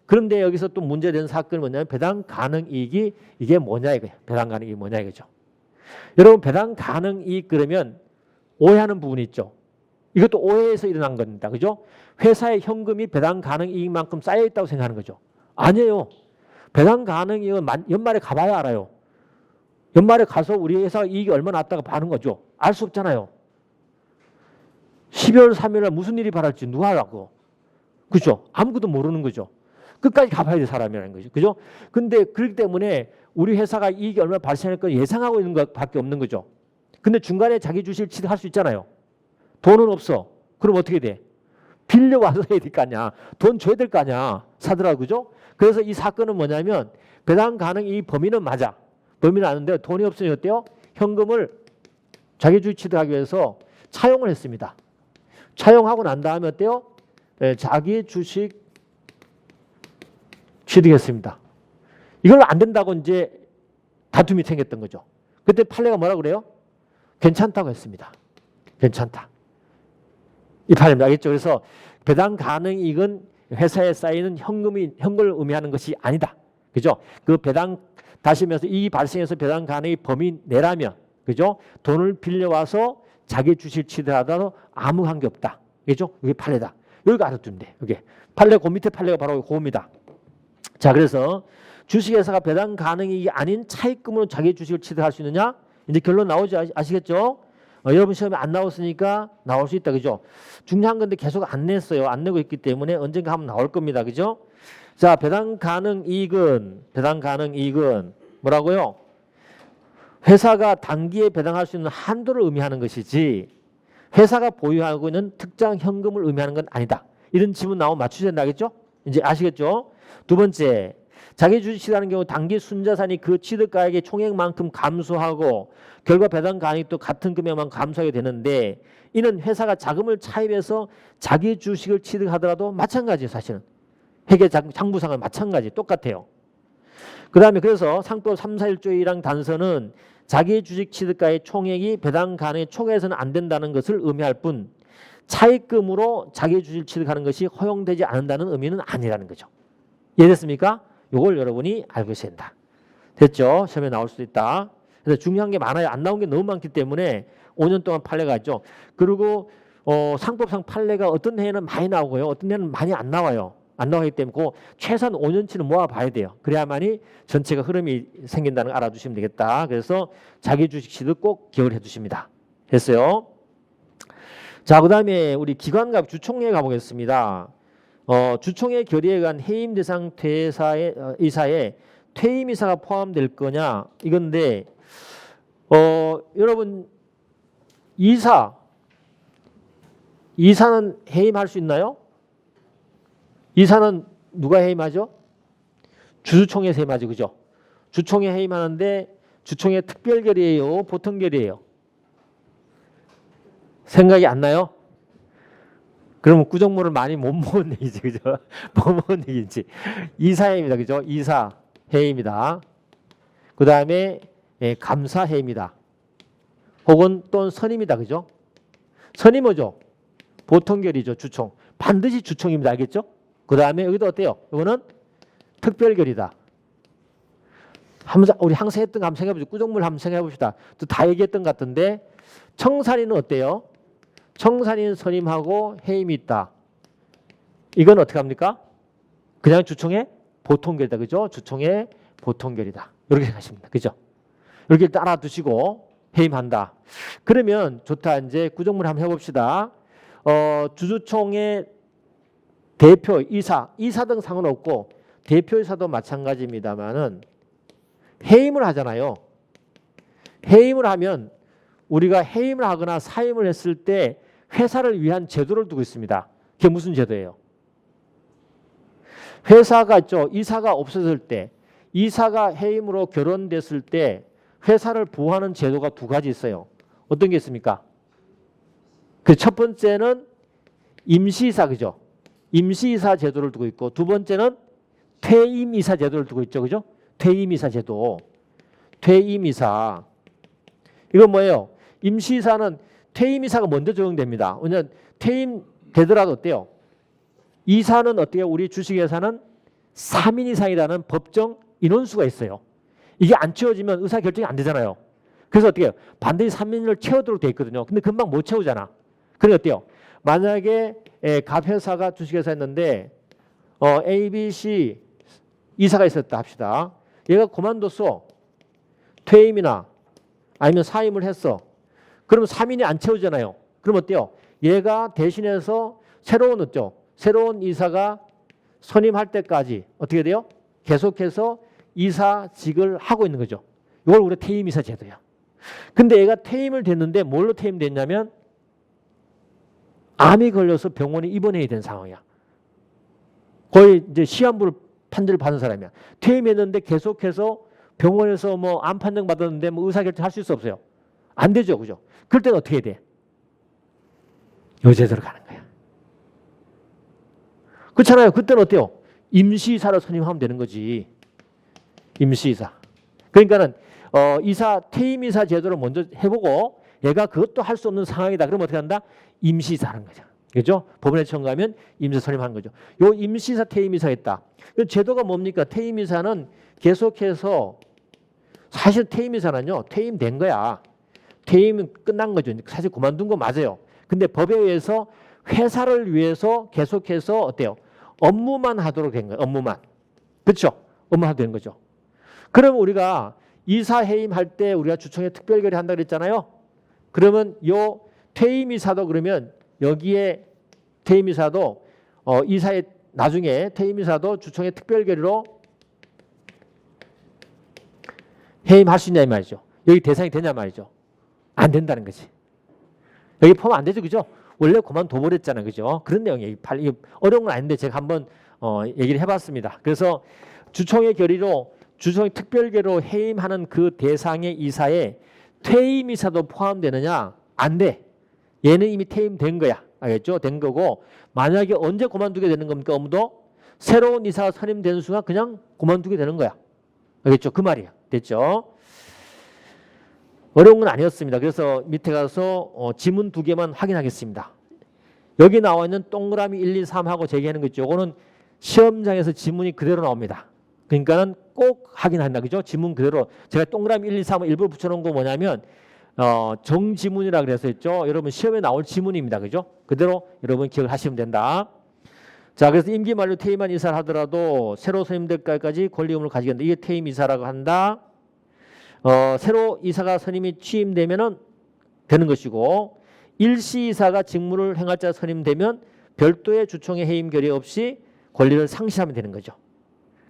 그런데 여기서 또 문제되는 사건이 뭐냐면 배당 가능 이익이 이게 뭐냐 이거예요. 배당 가능 이익이 뭐냐 이거죠. 여러분 배당 가능 이익 그러면 오해하는 부분이 있죠. 이것도 오해에서 일어난 겁니다. 그죠? 회사의 현금이 배당 가능 이익만큼 쌓여 있다고 생각하는 거죠. 아니에요. 배당 가능 이익은 연말에 가봐야 알아요. 연말에 가서 우리 회사 이익이 얼마 났다가 봐는 거죠. 알 수 없잖아요. 12월 3일 날 무슨 일이 발할지 누가 알고. 그죠? 아무것도 모르는 거죠. 끝까지 가봐야 될 사람이라는 거죠. 그죠? 근데 그렇기 때문에 우리 회사가 이익이 얼마 발생할 걸 예상하고 있는 것밖에 없는 거죠. 근데 중간에 자기 주식을 취득할 수 있잖아요. 돈은 없어. 그럼 어떻게 돼? 빌려와서 해야 될 거 아니야. 돈 줘야 될 거 아니야. 사더라고. 그죠? 그래서 이 사건은 뭐냐면 배당 가능 이 범위는 맞아. 범위는 아는데 돈이 없으니 어때요? 현금을 자기 주식 취득하기 위해서 차용을 했습니다. 차용하고 난 다음에 어때요? 자기 주식 취득했습니다. 이걸 안 된다고 이제 다툼이 생겼던 거죠. 그때 판례가 뭐라 그래요? 괜찮다고 했습니다. 괜찮다. 이 판례입니다. 알겠죠? 그래서 배당 가능 이익은 회사에 쌓이는 현금을 의미하는 것이 아니다. 그죠? 그 배당 다시면서 이 발생해서 배당 가능이 범위 내라면 그죠? 돈을 빌려와서 자기 주식 취득하더라도 아무 관계 없다. 그죠? 이게 판례다. 여기가 알아두면 돼. 이게 판례 그 밑에 판례가 바로 그겁니다. 자, 그래서 주식회사가 배당 가능이 아닌 차입금으로 자기 주식을 취득할 수 있느냐? 이제 결론 나오지 아시겠죠? 여러분 시험에 안 나왔으니까 나올 수 있다. 그죠? 중요한 건데 계속 안 냈어요. 안 내고 있기 때문에 언젠가 한번 나올 겁니다. 그죠? 자, 배당 가능 이익은 뭐라고요? 회사가 단기에 배당할 수 있는 한도를 의미하는 것이지 회사가 보유하고 있는 특정 현금을 의미하는 건 아니다. 이런 지문 나오면 맞추셔야 된다겠죠? 이제 아시겠죠? 두 번째, 자기 주식 취득하는 경우 당기 순자산이 그 취득가액의 총액만큼 감소하고 결과 배당 가액도 같은 금액만 감소하게 되는데 이는 회사가 자금을 차입해서 자기 주식을 취득하더라도 마찬가지예요. 사실은 회계 장부상은 마찬가지 똑같아요. 그 다음에 그래서 상법 3, 4, 1조 1항 단서는 자기 주식 취득가의 총액이 배당 가능에 초과해서는 안 된다는 것을 의미할 뿐 차입금으로 자기 주식 취득하는 것이 허용되지 않는다는 의미는 아니라는 거죠. 이해됐습니까? 이걸 여러분이 알고 있어야 된다. 됐죠? 시험에 나올 수도 있다. 그래서 중요한 게 많아요. 안 나온 게 너무 많기 때문에 5년 동안 판례가 있죠. 그리고 상법상 판례가 어떤 해에는 많이 나오고요. 어떤 해는 많이 안 나와요. 안 나오기 때문에 그 최소한 5년치는 모아봐야 돼요. 그래야만이 전체가 흐름이 생긴다는 걸 알아두시면 되겠다. 그래서 자기 주식 취득 꼭 기억을 해두십니다. 됐어요? 자, 그 다음에 우리 기관갑 주총회에 가보겠습니다. 주총회 결의에 의한 해임 대상 이사에 퇴임 이사가 포함될 거냐 이건데 여러분 이사는 해임할 수 있나요? 이사는 누가 해임하죠? 주주총회에서 해임하죠. 그죠? 주총회 해임하는데 주총회 특별 결의예요? 보통 결의예요? 생각이 안 나요? 그러면 구정물을 많이 못 먹은 얘기지. 그죠? 못 먹은 얘기지. 이사해임이다. 그죠? 이사해임이다. 그 다음에 감사해임이다. 혹은 또는 선임이다. 그죠? 선임 뭐죠? 보통결의죠. 주총. 반드시 주총입니다. 알겠죠? 그 다음에 여기도 어때요? 이거는 특별결의다. 우리 항상 했던 거 한번 생각해보죠. 구정물 한번 생각해봅시다. 또 다 얘기했던 것 같은데 청산인은 어때요? 청산인 선임하고 해임이 있다. 이건 어떻게 합니까? 그냥 주총의 보통결이다. 그죠? 주총의 보통결이다. 이렇게 생각하십니다. 그죠? 이렇게 따라두시고 해임한다. 그러면 좋다. 이제 구정물 한번 해봅시다. 주주총의 대표, 이사 등 상관없고 대표이사도 마찬가지입니다만은 해임을 하잖아요. 해임을 하면 우리가 해임을 하거나 사임을 했을 때 회사를 위한 제도를 두고 있습니다. 그게 무슨 제도예요? 회사가 있죠. 이사가 없어질 때, 이사가 해임으로 결원됐을 때 회사를 보호하는 제도가 두 가지 있어요. 어떤 게 있습니까? 그 첫 번째는 임시이사, 그죠? 임시이사 제도를 두고 있고 두 번째는 퇴임이사 제도를 두고 있죠. 그죠? 퇴임이사 제도. 퇴임이사. 이건 뭐예요? 임시이사는 퇴임이사가 먼저 적용됩니다. 왜냐하면 퇴임되더라도 어때요? 이사는 어때요? 우리 주식회사는 3인 이상이라는 법정 인원수가 있어요. 이게 안 채워지면 의사결정이 안 되잖아요. 그래서 어떻게 해요? 반드시 3인을 채우도록 돼 있거든요. 근데 금방 못 채우잖아. 그러니까 어때요? 만약에 갑 회사가 주식회사였는데 A, B, C 이사가 있었다 합시다. 얘가 그만뒀어. 퇴임이나 아니면 사임을 했어. 그러면 3인이 안 채우잖아요. 그럼 어때요? 얘가 대신해서 새로운 이사가 선임할 때까지 어떻게 돼요? 계속해서 이사직을 하고 있는 거죠. 이걸 우리가 퇴임이사 제도야. 근데 얘가 퇴임을 됐는데 뭘로 퇴임됐냐면 암이 걸려서 병원에 입원해야 된 상황이야. 거의 이제 시한부를 판정을 받은 사람이야. 퇴임했는데 계속해서 병원에서 뭐 암 판정 받았는데 뭐 의사결정 할 수 있어 없어요? 안 되죠. 그죠? 그럴 때는 어떻게 해야 돼? 요 제도로 가는 거야. 그렇잖아요. 그때는 어때요? 임시이사로 선임하면 되는 거지. 임시이사. 그러니까는 퇴임이사 제도를 먼저 해보고 얘가 그것도 할 수 없는 상황이다. 그러면 어떻게 한다? 임시이사 하는 거죠. 그죠? 법원에 청구하면 임시이사 선임하는 거죠. 요 임시이사 퇴임이사 했다. 제도가 뭡니까? 퇴임이사는 계속해서 사실 퇴임이사는요. 퇴임된 거야. 퇴임은 끝난 거죠. 사실 그만둔 거 맞아요. 근데 법에 의해서 회사를 위해서 계속해서 어때요? 업무만 하도록 된 거예요. 업무만. 그렇죠? 업무 하도록 된 거죠. 그럼 우리가 이사 해임할 때 우리가 주총에 특별결의 한다고 그랬잖아요. 그러면 요 퇴임이사도 그러면 여기에 퇴임이사도 이사의 나중에 퇴임이사도 주총의 특별결의로 해임할 수 있냐 이 말이죠. 여기 대상이 되냐 말이죠. 안 된다는 거지. 여기 포함 안 되죠. 그죠? 원래 그만둬버렸잖아요. 그죠? 그런 내용이에요. 이게 어려운 건 아닌데 제가 한번 얘기를 해봤습니다. 그래서 주총의 결의로 주총의 특별계로 해임하는 그 대상의 이사에 퇴임 이사도 포함되느냐? 안 돼. 얘는 이미 퇴임된 거야. 알겠죠? 된 거고 만약에 언제 그만두게 되는 겁니까? 업무도 새로운 이사가 선임되는 순간 그냥 그만두게 되는 거야. 알겠죠? 그 말이야. 됐죠? 어려운 건 아니었습니다. 그래서 밑에 가서 지문 2개만 확인하겠습니다. 여기 나와 있는 동그라미 1, 2, 3하고 제기하는 거 있죠. 이거는 시험장에서 지문이 그대로 나옵니다. 그러니까는 꼭 확인한다. 그죠? 지문 그대로. 제가 동그라미 1, 2, 3을 일부러 붙여놓은 거 뭐냐면 정지문이라 그래서 했죠. 여러분 시험에 나올 지문입니다. 그죠? 그대로 여러분 기억을 하시면 된다. 자, 그래서 임기 만료 퇴임한 이사를 하더라도 새로 선임될 때까지 권리 의무를 가지게 한다. 이게 퇴임 이사라고 한다. 새로 이사가 선임이 취임되면은 되는 것이고 일시 이사가 직무를 행할 자 선임되면 별도의 주총의 해임 결의 없이 권리를 상실하면 되는 거죠.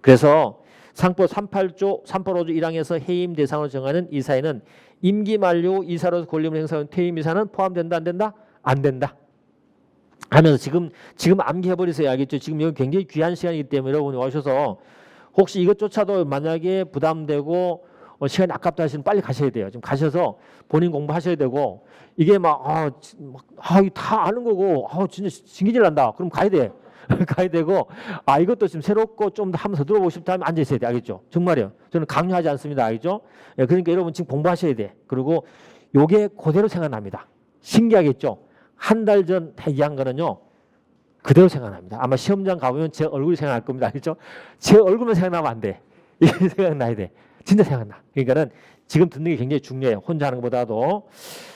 그래서 상법 38조 385조 1항에서 해임 대상으로 정하는 이사에는 임기 만료 이사로서 권리를 행사하는 퇴임 이사는 포함된다 안 된다? 안 된다. 하면서 지금 암기해버리세요. 알겠죠? 지금 여기 굉장히 귀한 시간이기 때문에 여러분이 오셔서 혹시 이것조차도 만약에 부담되고 시간이 아깝다 하시면 빨리 가셔야 돼요. 지금 가셔서 본인 공부하셔야 되고 이게 다 아는 거고 진짜 신기질 난다. 그럼 가야 돼. 가야 되고 이것도 지금 새롭고 좀 더 한번 더 들어보고 싶다 하면 앉아 있어야 돼. 알겠죠? 정말이요. 저는 강요하지 않습니다. 알겠죠? 예, 그러니까 여러분 지금 공부하셔야 돼. 그리고 요게 그대로 생각납니다. 신기하겠죠? 한 달 전 얘기한 거는요. 그대로 생각납니다. 아마 시험장 가보면 제 얼굴이 생각날 겁니다. 알겠죠? 제 얼굴만 생각나면 안 돼. 이게 생각나야 돼. 진짜 생각나. 그러니까는 지금 듣는 게 굉장히 중요해요. 혼자 하는 것보다도.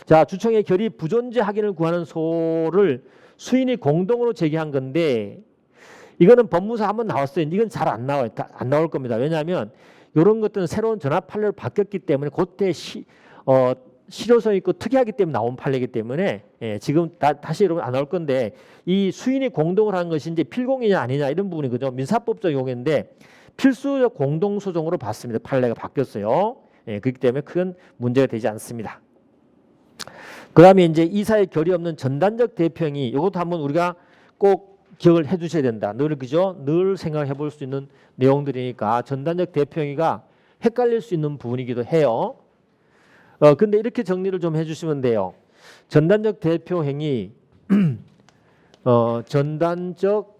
자, 주총의 결의 부존재 확인을 구하는 소를 수인이 공동으로 제기한 건데 이거는 법무사 한번 나왔어요. 이건 잘 안 나와요. 안 나올 겁니다. 왜냐하면 이런 것들은 새로운 전압 판례로 바뀌었기 때문에 그때 실효성 있고 특이하기 때문에 나온 판례이기 때문에 지금 다시 여러분 안 나올 건데 이 수인이 공동을 한 것이 이제 필공이냐 아니냐 이런 부분이 그죠. 민사법적 용어인데 필수적 공동소송으로 봤습니다. 판례가 바뀌었어요. 그렇기 때문에 큰 문제가 되지 않습니다. 그 다음에 이제 이사의 결의 없는 전단적 대표행위 이것도 한번 우리가 꼭 기억을 해 두셔야 된다. 그죠? 늘 생각해 볼 수 있는 내용들이니까 전단적 대표행위가 헷갈릴 수 있는 부분이기도 해요. 근데 이렇게 정리를 좀 해주시면 돼요. 전단적 대표행위 전단적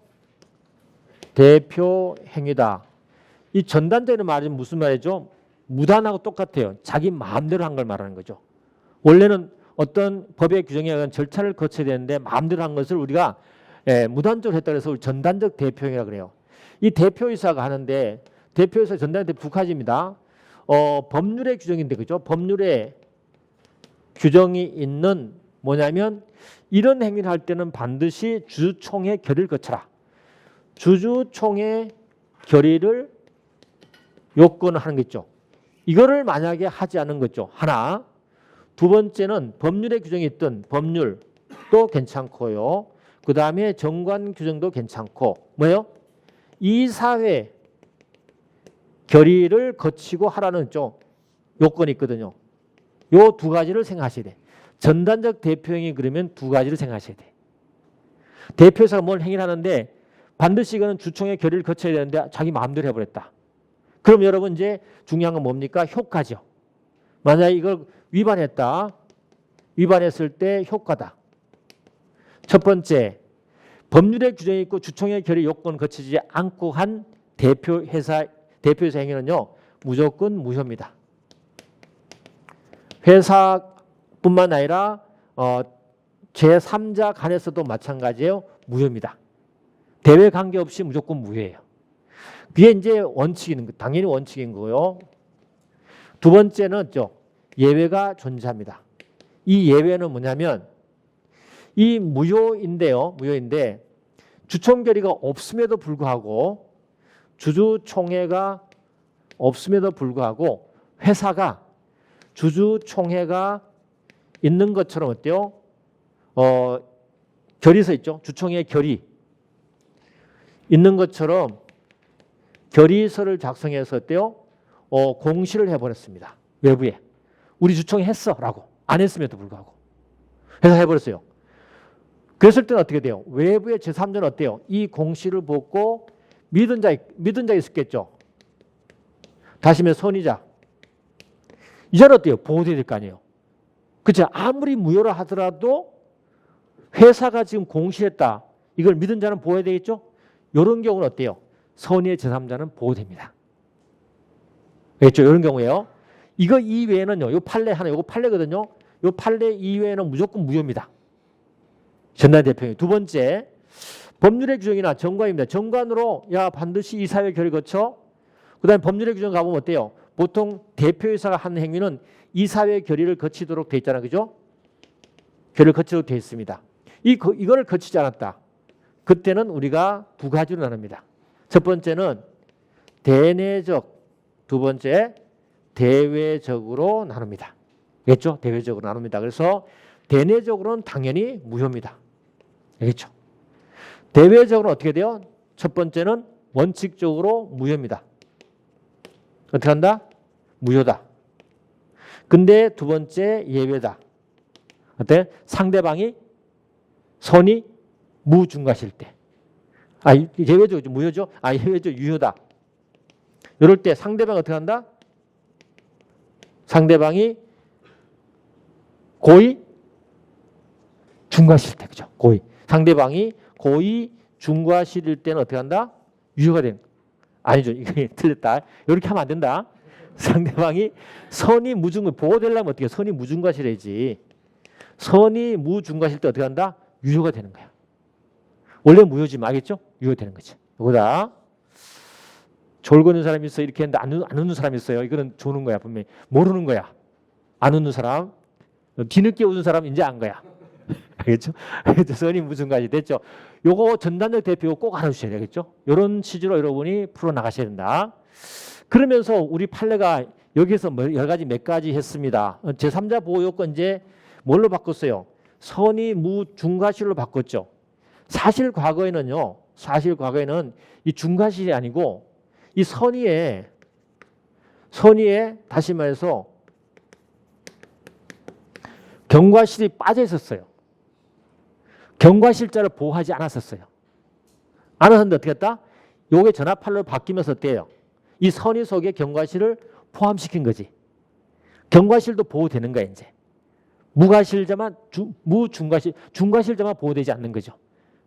대표행위다. 이 전단적인 말이 무슨 말이죠? 무단하고 똑같아요. 자기 마음대로 한 걸 말하는 거죠. 원래는 어떤 법의 규정에 의한 절차를 거쳐야 되는데 마음대로 한 것을 우리가 무단적으로 했다 그래서 전단적 대표행위라고 그래요. 이 대표이사가 하는데 대표이사 전단적 대표 두 가지입니다. 법률의 규정인데 그죠? 법률에 규정이 있는 뭐냐면 이런 행위를 할 때는 반드시 주주총회 결의를 거쳐라. 주주총회 결의를 요건을 하는 거 있죠. 이거를 만약에 하지 않은 거죠. 하나. 두 번째는 법률에 규정이 있던 법률도 괜찮고요. 그 다음에 정관 규정도 괜찮고 뭐예요? 이사회 결의를 거치고 하라는 요건이 있거든요. 요 두 가지를 생각하셔야 돼. 전단적 대표행위 그러면 두 가지를 생각하셔야 돼. 대표이사가 뭘 행위를 하는데 반드시 이거는 주총의 결의를 거쳐야 되는데 자기 마음대로 해버렸다. 그럼 여러분 이제 중요한 건 뭡니까? 효과죠. 만약에 이걸 위반했다. 위반했을 때 효과다. 첫 번째, 법률의 규정이 있고 주총의 결의 요건 거치지 않고 한 대표이사 행위는요. 무조건 무효입니다. 회사뿐만 아니라 제3자 간에서도 마찬가지예요. 무효입니다. 대외 관계없이 무조건 무효예요. 그게 이제 당연히 원칙인 거고요. 두 번째는 예외가 존재합니다. 이 예외는 뭐냐면 이 무효인데 주총 결의가 없음에도 불구하고 주주총회가 없음에도 불구하고 회사가 주주총회가 있는 것처럼 어때요? 결의서 있죠. 주총회 결의 있는 것처럼 결의서를 작성해서 어때요? 공시를 해버렸습니다. 외부에. 우리 주총회 했어 라고. 안 했음에도 불구하고. 해서 해버렸어요. 그랬을 때는 어떻게 돼요? 외부의 제3자는 어때요? 이 공시를 보고 믿은 자 있었겠죠. 다시면 선의자. 이 자는 어때요? 보호돼야 될 거 아니에요. 그렇죠? 아무리 무효라 하더라도 회사가 지금 공시했다. 이걸 믿은 자는 보호해야 되겠죠? 이런 경우는 어때요? 선의의 제3자는 보호됩니다. 그렇죠? 이런 경우에요. 이거 이외에는요. 요 판례 하나, 요거 판례거든요. 요 판례 이외에는 무조건 무효입니다. 전단대표님. 두 번째, 법률의 규정이나 정관입니다. 정관으로 야 반드시 이사회 결의 거쳐. 그다음에 법률의 규정 가보면 어때요? 보통 대표이사가 하는 행위는 이사회 결의를 거치도록 돼 있잖아요. 그죠? 결의를 거치도록 돼 있습니다. 이거를 거치지 않았다. 그때는 우리가 두 가지로 나눕니다. 첫 번째는 대내적, 두 번째 대외적으로 나눕니다. 알겠죠? 대외적으로 나눕니다. 그래서 대내적으로는 당연히 무효입니다. 알겠죠? 대외적으로는 어떻게 돼요? 첫 번째는 원칙적으로 무효입니다. 어떻게 한다? 무효다. 근데 두 번째 예외다. 어때? 상대방이 선이 무중과실 때. 예외죠. 무효죠. 예외죠. 유효다. 이럴 때 상대방이 어떻게 한다? 상대방이 고의 중과실 때. 그죠? 고의. 상대방이 고의 중과실일 때는 어떻게 한다? 유효가 되는. 아니죠. 이거 틀렸다. 이렇게 하면 안 된다. 상대방이 선이 무중, 보호되려면 어떻게 해? 선이 무중과실해야지. 선이 무중과실 때 어떻게 한다? 유효가 되는 거야. 원래 무효지만 알겠죠? 유효되는 거지. 이거다. 졸고 있는 사람이 있어. 이렇게 했는데 안 웃는 사람이 있어요. 이거는 조는 거야. 분명히. 모르는 거야. 안 웃는 사람. 뒤늦게 웃는 사람 이제 안 거야. 알겠죠? 선이 무중과실 됐죠? 요거 전단적 대표 꼭 알아주셔야 되겠죠? 이런 취지로 여러분이 풀어나가셔야 된다. 그러면서 우리 판례가 여기에서 여러 가지 몇 가지 했습니다. 제3자 보호 요건 이제 뭘로 바꿨어요? 선이 무중과실로 바꿨죠. 사실 과거에는 이 중과실이 아니고 이 선의에 다시 말해서 경과실이 빠져 있었어요. 경과실자를 보호하지 않았었어요. 않았는데 어떻게 했다? 요게 전압판례로 바뀌면서 어때요? 이 선의 속에 경과실을 포함시킨 거지. 경과실도 보호되는 거야 이제. 무과실자만 중과실자만 보호되지 않는 거죠.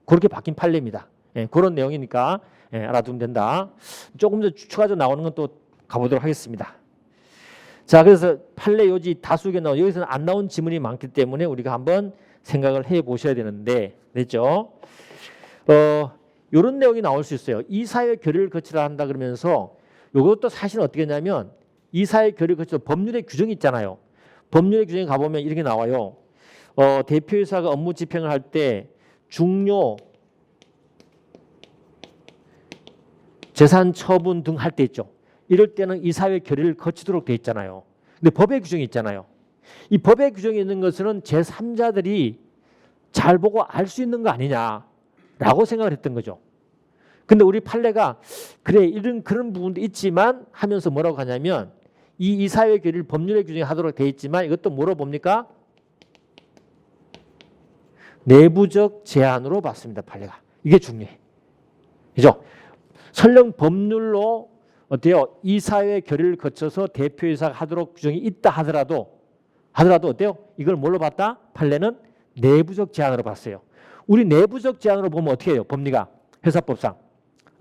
그렇게 바뀐 판례입니다. 그런 내용이니까 알아두면 된다. 조금 더 추가적으로 나오는 건 또 가보도록 하겠습니다. 자, 그래서 판례 요지 다수게 나온 여기서는 안 나온 지문이 많기 때문에 우리가 한번 생각을 해 보셔야 되는데, 됐죠? 이런 내용이 나올 수 있어요. 이사회 결의를 거치라 한다 그러면서 이것도 사실은 어떻게 했냐면 이사회 결의를 거치라 법률의 규정이 있잖아요. 법률의 규정에 가보면 이렇게 나와요. 대표이사가 업무 집행을 할 때 중요 재산 처분 등 할 때 있죠. 이럴 때는 이사회 결의를 거치도록 돼 있잖아요. 근데 법의 규정이 있잖아요. 이 법의 규정이 있는 것은 제3자들이 잘 보고 알 수 있는 거 아니냐라고 생각을 했던 거죠. 근데 우리 판례가 그래 그런 부분도 있지만 하면서 뭐라고 하냐면 이 이사회 결의를 법률의 규정에 하도록 돼 있지만 이것도 뭐로 봅니까? 내부적 제한으로 봤습니다. 판례가. 이게 중요해. 그죠? 설령 법률로 어때요? 이사회 결의를 거쳐서 대표이사가 하도록 규정이 있다 하더라도 어때요? 이걸 뭘로 봤다? 판례는 내부적 제한으로 봤어요. 우리 내부적 제한으로 보면 어떻게 해요? 법리가 회사법상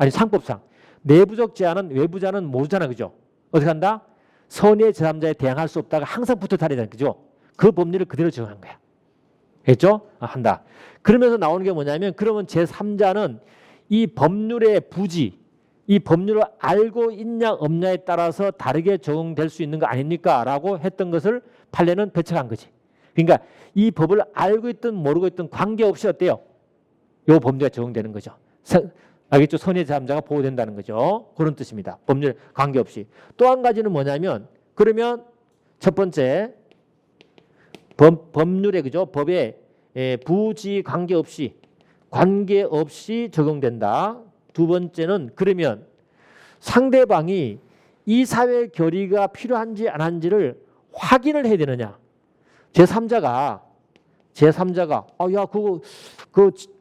상법상 내부적 제한은 외부자는 모르잖아, 그죠? 어떻게 한다? 선의의 제3자에 대항할 수 없다가 항상 붙어 다니잖아요, 그죠? 그 법리를 그대로 적용한 거야. 했죠? 한다. 그러면서 나오는 게 뭐냐면 그러면 제3자는 이 법률의 부지, 이 법률을 알고 있냐 없냐에 따라서 다르게 적용될 수 있는 거 아닙니까? 라고 했던 것을 판례는 배척한 거지. 그러니까 이 법을 알고 있든 모르고 있든 관계없이 어때요? 이 법률에 적용되는 거죠. 알겠죠? 선의 제3자가 보호된다는 거죠. 그런 뜻입니다. 법률 관계없이. 또 한 가지는 뭐냐면 그러면 첫 번째 법률에 그죠? 법에 부지 관계없이 적용된다. 두 번째는 그러면 상대방이 이 사회 결의가 필요한지 안 한지를 확인을 해야 되느냐. 제3자가 제3자가 야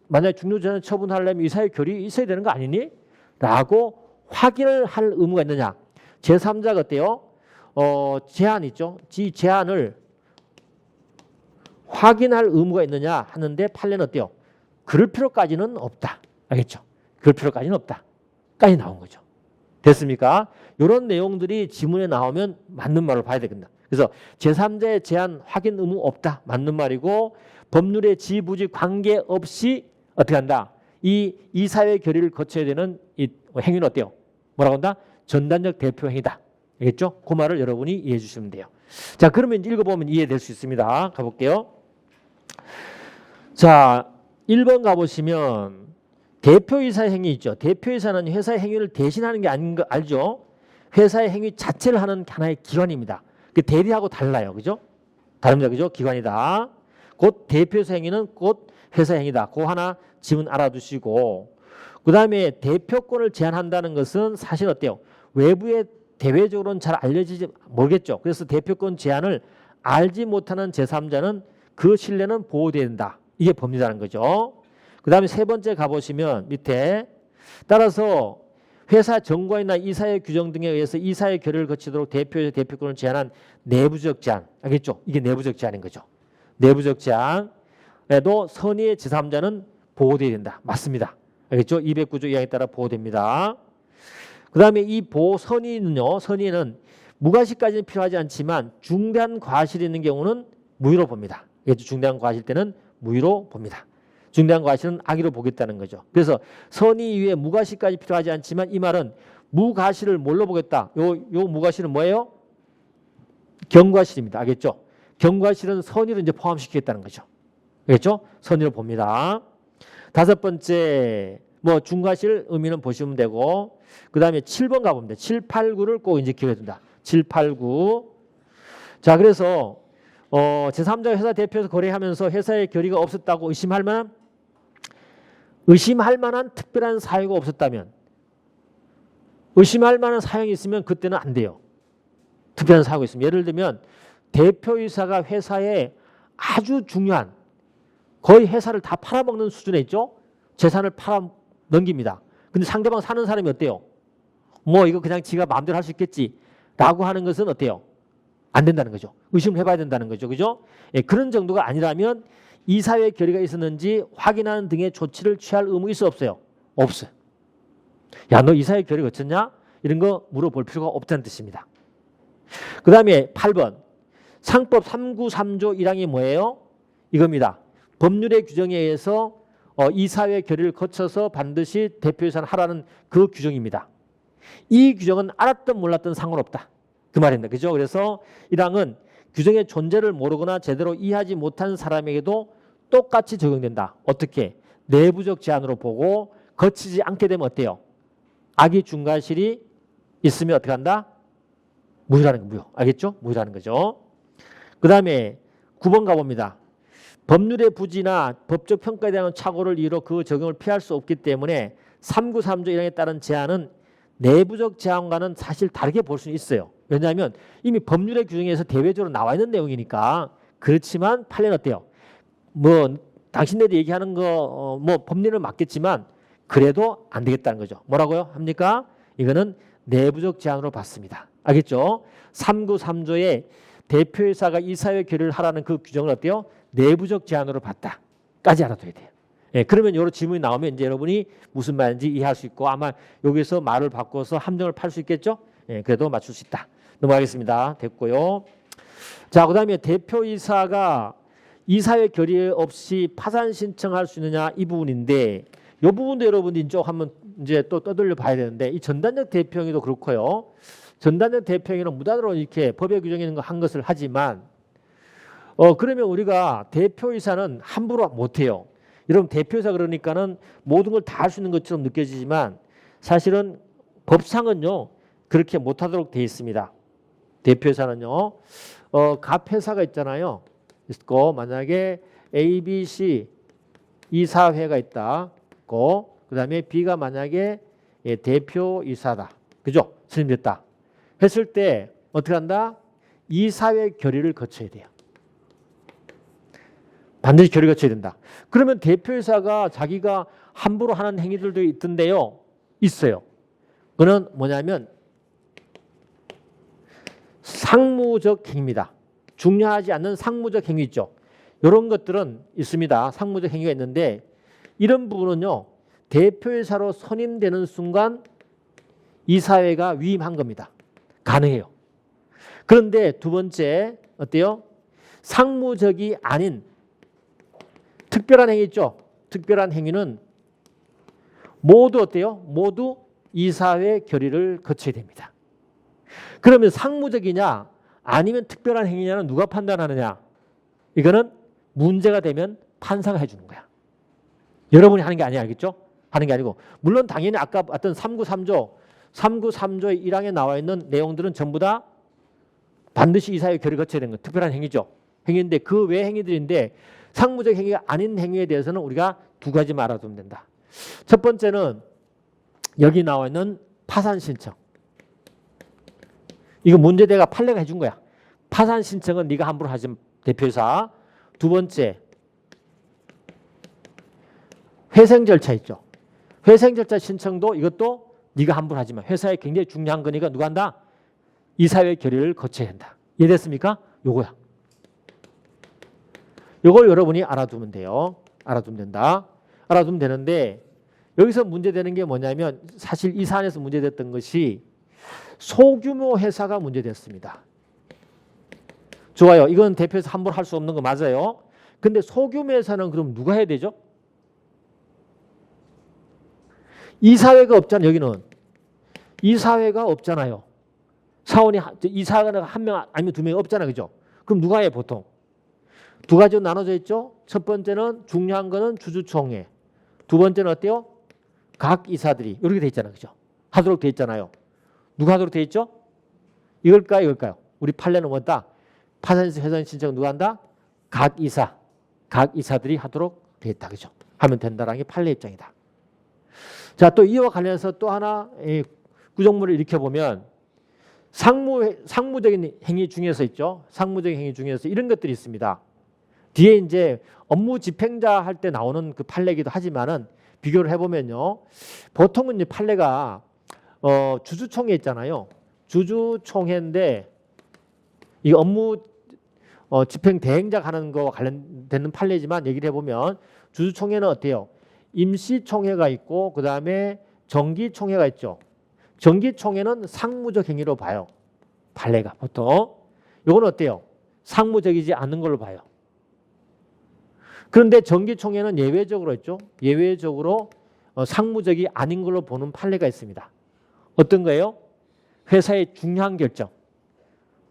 만약에 중도자는 처분하려면 이사회 결의 있어야 되는 거 아니니? 라고 확인을 할 의무가 있느냐? 제3자가 어때요? 제한 있죠? 이 제한을 확인할 의무가 있느냐 하는데 판례는 어때요? 그럴 필요까지는 없다. 알겠죠? 그럴 필요까지는 없다. 까지 나온 거죠. 됐습니까? 이런 내용들이 지문에 나오면 맞는 말로 봐야 되겠다. 그래서 제3자의 제한 확인 의무 없다. 맞는 말이고 법률의 지부지 관계없이 어떻게 한다? 이 이사회 결의를 거쳐야 되는 이 행위는 어때요? 뭐라고 한다? 전단적 대표 행위다. 알겠죠? 그 말을 여러분이 이해해 주시면 돼요. 자, 그러면 읽어보면 이해될 수 있습니다. 가볼게요. 자, 1번 가보시면 대표이사 행위 있죠. 대표이사는 회사의 행위를 대신하는 게 아닌 거 알죠? 회사의 행위 자체를 하는 하나의 기관입니다. 그 대리하고 달라요. 그죠? 다릅니다. 그죠? 기관이다. 곧 대표이사 행위는 곧 회사 행위다. 그 하나 지문 알아두시고 그 다음에 대표권을 제한한다는 것은 사실 어때요? 외부에 대외적으로는 잘 알려지지 모르겠죠. 그래서 대표권 제한을 알지 못하는 제3자는 그 신뢰는 보호돼야 된다. 이게 법리라는 거죠. 그 다음에 세 번째 가보시면 밑에 따라서 회사 정관이나 이사의 규정 등에 의해서 이사의 결의를 거치도록 대표에서 대표권을 제한한 내부적 제한. 알겠죠? 이게 내부적 제한인 거죠. 내부적 제한에도 선의의 제3자는 보호돼야 된다. 맞습니다. 알겠죠? 209조 2항에 따라 보호됩니다. 그 다음에 이 보호선의는요. 선의는 무과실까지는 필요하지 않지만 중대한 과실이 있는 경우는 무효로 봅니다. 알겠죠? 중대한 과실 때는 무효로 봅니다. 중대한 과실은 악의로 보겠다는 거죠. 그래서 선의 이후에 무과실까지 필요하지 않지만 이 말은 무과실을 뭘로 보겠다. 요 무과실은 뭐예요? 경과실입니다. 알겠죠? 경과실은 선의를 이제 포함시키겠다는 거죠. 알겠죠? 선의로 봅니다. 다섯 번째 중과실 의미는 보시면 되고 그 다음에 7번 가보면 돼요. 7, 8, 9를 꼭 이제 기억해 둔다. 7, 8, 9. 자, 그래서 제3자 회사 대표에서 거래하면서 회사의 결의가 없었다고 의심할 만한 특별한 사유가 없었다면 의심할 만한 사유가 있으면 그때는 안 돼요. 특별한 사유가 있으면 예를 들면 대표이사가 회사에 아주 중요한 거의 회사를 다 팔아먹는 수준에 있죠. 재산을 팔아 넘깁니다. 근데 상대방 사는 사람이 어때요? 이거 그냥 지가 마음대로 할 수 있겠지 라고 하는 것은 어때요? 안 된다는 거죠. 의심을 해봐야 된다는 거죠. 그죠? 예, 그런 정도가 아니라면 이사회 결의가 있었는지 확인하는 등의 조치를 취할 의무 있어 없어요? 없어요. 야, 너 이사회 결의 거쳤냐? 이런 거 물어볼 필요가 없다는 뜻입니다. 그 다음에 8번 상법 393조 1항이 뭐예요? 이겁니다. 법률의 규정에 의해서 이사회 결의를 거쳐서 반드시 대표이사는 하라는 그 규정입니다. 이 규정은 알았든 몰랐든 상관없다. 그 말입니다. 그죠? 그래서 1항은 규정의 존재를 모르거나 제대로 이해하지 못한 사람에게도 똑같이 적용된다. 어떻게? 내부적 제한으로 보고 거치지 않게 되면 어때요? 악의 중과실이 있으면 어떻게 한다? 무효라는 거, 무효. 알겠죠? 무효라는 거죠. 그 다음에 9번 가봅니다. 법률의 부지나 법적 평가에 대한 착오를 이유로 그 적용을 피할 수 없기 때문에 393조 1항에 따른 제한은 내부적 제한과는 사실 다르게 볼 수는 있어요. 왜냐하면 이미 법률의 규정에서 대외적으로 나와 있는 내용이니까. 그렇지만 판례는 어때요? 당신네들이 얘기하는 거 법리는 맞겠지만 그래도 안 되겠다는 거죠. 뭐라고요? 합니까? 이거는 내부적 제한으로 봤습니다. 알겠죠? 393조에 대표이사가 이사회 결의를 하라는 그 규정을 어때요? 내부적 제한으로 봤다까지 알아둬야 돼요. 예, 그러면 여러 질문이 나오면 이제 여러분이 무슨 말인지 이해할 수 있고 아마 여기서 말을 바꿔서 함정을 팔 수 있겠죠? 예, 그래도 맞출 수 있다. 넘어가겠습니다. 됐고요. 자, 그 다음에 대표이사가 이사회 결의 없이 파산 신청할 수 있느냐 이 부분인데 이 부분도 여러분이 좀 한번 이제 또 떠들려 봐야 되는데 이 전단적 대표행위도 그렇고요. 전단적 대표행위는 무단으로 이렇게 법에 규정해 있는 거 한 것을 하지만 그러면 우리가 대표이사는 함부로 못해요. 여러분 대표이사 그러니까는 모든 걸 다 할 수 있는 것처럼 느껴지지만 사실은 법상은요 그렇게 못하도록 되어 있습니다. 대표이사는요 갑 회사가 있잖아요. 있고 만약에 A, B, C 이사회가 있다. 그 다음에 B가 만약에 대표이사다. 그죠? 선임됐다. 했을 때 어떻게 한다? 이사회 결의를 거쳐야 돼요. 반드시 결의를 거쳐야 된다. 그러면 대표이사가 자기가 함부로 하는 행위들도 있던데요. 있어요. 그거는 뭐냐면 상무적 행위입니다. 중요하지 않는 상무적 행위 있죠. 이런 것들은 있습니다. 상무적 행위가 있는데 이런 부분은요. 대표이사로 선임되는 순간 이사회가 위임한 겁니다. 가능해요. 그런데 두 번째 어때요? 상무적이 아닌 특별한 행위 있죠. 특별한 행위는 모두 어때요? 모두 이사회 결의를 거쳐야 됩니다. 그러면 상무적이냐 아니면 특별한 행위냐는 누가 판단하느냐? 이거는 문제가 되면 판사가 해주는 거야. 여러분이 하는 게 아니야. 알겠죠? 하는 게 아니고 물론 당연히 아까 봤던 393조의 1항에 나와 있는 내용들은 전부 다 반드시 이사회 결의 거쳐야 되는 거 특별한 행위죠. 행위인데 그 외 행위들인데 상무적 행위가 아닌 행위에 대해서는 우리가 두 가지만 알아두면 된다. 첫 번째는 여기 나와 있는 파산 신청. 이거 문제대가 판례가 해준 거야. 파산 신청은 네가 함부로 하지 대표이사. 두 번째 회생 절차 있죠. 회생 절차 신청도 이것도 네가 함부로 하지 마. 회사에 굉장히 중요한 거니까 누가 한다? 이사회 결의를 거쳐야 한다. 이해됐습니까? 요거야. 요걸 여러분이 알아두면 돼요. 알아두면 된다. 알아두면 되는데 여기서 문제되는 게 뭐냐면 사실 이 사안에서 문제됐던 것이 소규모 회사가 문제됐습니다. 좋아요. 이건 대표에서 함부로 할 수 없는 거 맞아요. 근데 소규모 회사는 그럼 누가 해야 되죠? 이사회가 없잖아요. 여기는. 이사회가 없잖아요. 사원이 이사가 한 명 아니면 두 명이 없잖아요. 그죠? 그럼 누가 해 보통? 두 가지로 나눠져 있죠. 첫 번째는 중요한 거는 주주총회. 두 번째는 어때요? 각 이사들이 이렇게 돼 있잖아요. 그죠? 하도록 돼 있잖아요. 누가 하도록 돼 있죠? 이걸까요? 이걸까요? 우리 판례는 뭐다? 파산시 회산 신청 누가 한다? 각 이사들이 하도록 돼 있다. 그죠? 하면 된다라는 게 판례 입장이다. 자, 또 이와 관련해서 또 하나 구정물을 일으켜보면 상무적인 행위 중에서 있죠. 상무적인 행위 중에서 이런 것들이 있습니다. 뒤에 이제 업무 집행자 할 때 나오는 그 판례이기도 하지만은 비교를 해보면요. 보통은 이제 판례가 주주총회 있잖아요. 주주총회인데 이 업무 집행 대행자가 하는 거와 관련되는 판례지만 얘기를 해보면 주주총회는 어때요? 임시총회가 있고 그 다음에 정기총회가 있죠. 정기총회는 상무적 행위로 봐요. 판례가 보통. 이건 어때요? 상무적이지 않는 걸로 봐요. 그런데 정기총회는 예외적으로 있죠. 예외적으로 상무적이 아닌 걸로 보는 판례가 있습니다. 어떤 거예요? 회사의 중요한 결정.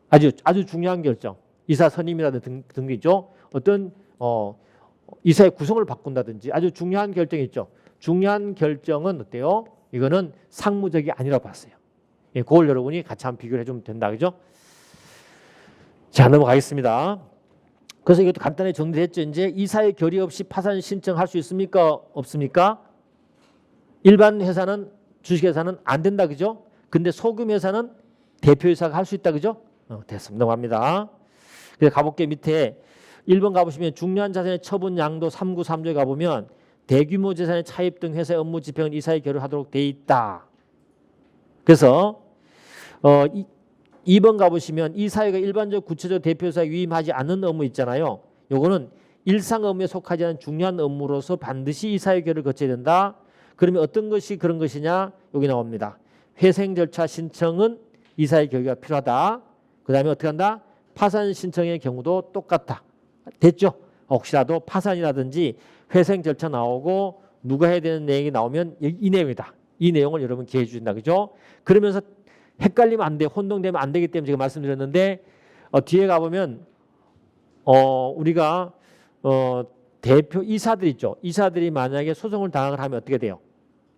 아주 중요한 결정. 이사 선임이라든지 등이죠. 어떤 이사의 구성을 바꾼다든지 아주 중요한 결정이 있죠. 중요한 결정은 어때요? 이거는 상무적이 아니라고 봤어요. 예, 그걸 여러분이 같이 한번 비교를 해주면 된다. 그죠? 자, 넘어가겠습니다. 그래서 이것도 간단히 정리했죠. 이제 이사의 결의 없이 파산 신청할 수 있습니까? 없습니까? 일반 회사는 주식회사는 안 된다. 그죠? 근데 소규모 회사는 대표이사가 할 수 있다. 그죠? 됐습니다. 넘어갑니다. 그래서 가볼게요. 밑에 1번 가보시면 중요한 자산의 처분 양도 393조에 가보면 대규모 재산의 차입 등 회사의 업무 집행은 이사의 결의하도록 돼 있다. 그래서 2번 가보시면 이사회가 일반적 구체적 대표이사에 위임하지 않는 업무 있잖아요. 요거는 일상 업무에 속하지 않은 중요한 업무로서 반드시 이사회 결의를 거쳐야 된다. 그러면 어떤 것이 그런 것이냐? 여기 나옵니다. 회생 절차 신청은 이사회 결의가 필요하다. 그 다음에 어떻게 한다? 파산 신청의 경우도 똑같다. 됐죠? 혹시라도 파산이라든지 회생 절차 나오고 누가 해야 되는 내용이 나오면 이 내용이다. 이 내용을 여러분 기억해 주신다. 그죠? 그러면서 헷갈리면 안 돼. 혼동되면 안 되기 때문에 제가 말씀드렸는데 뒤에 가보면 우리가 대표 이사들 있죠. 이사들이 만약에 소송을 당을 하면 어떻게 돼요?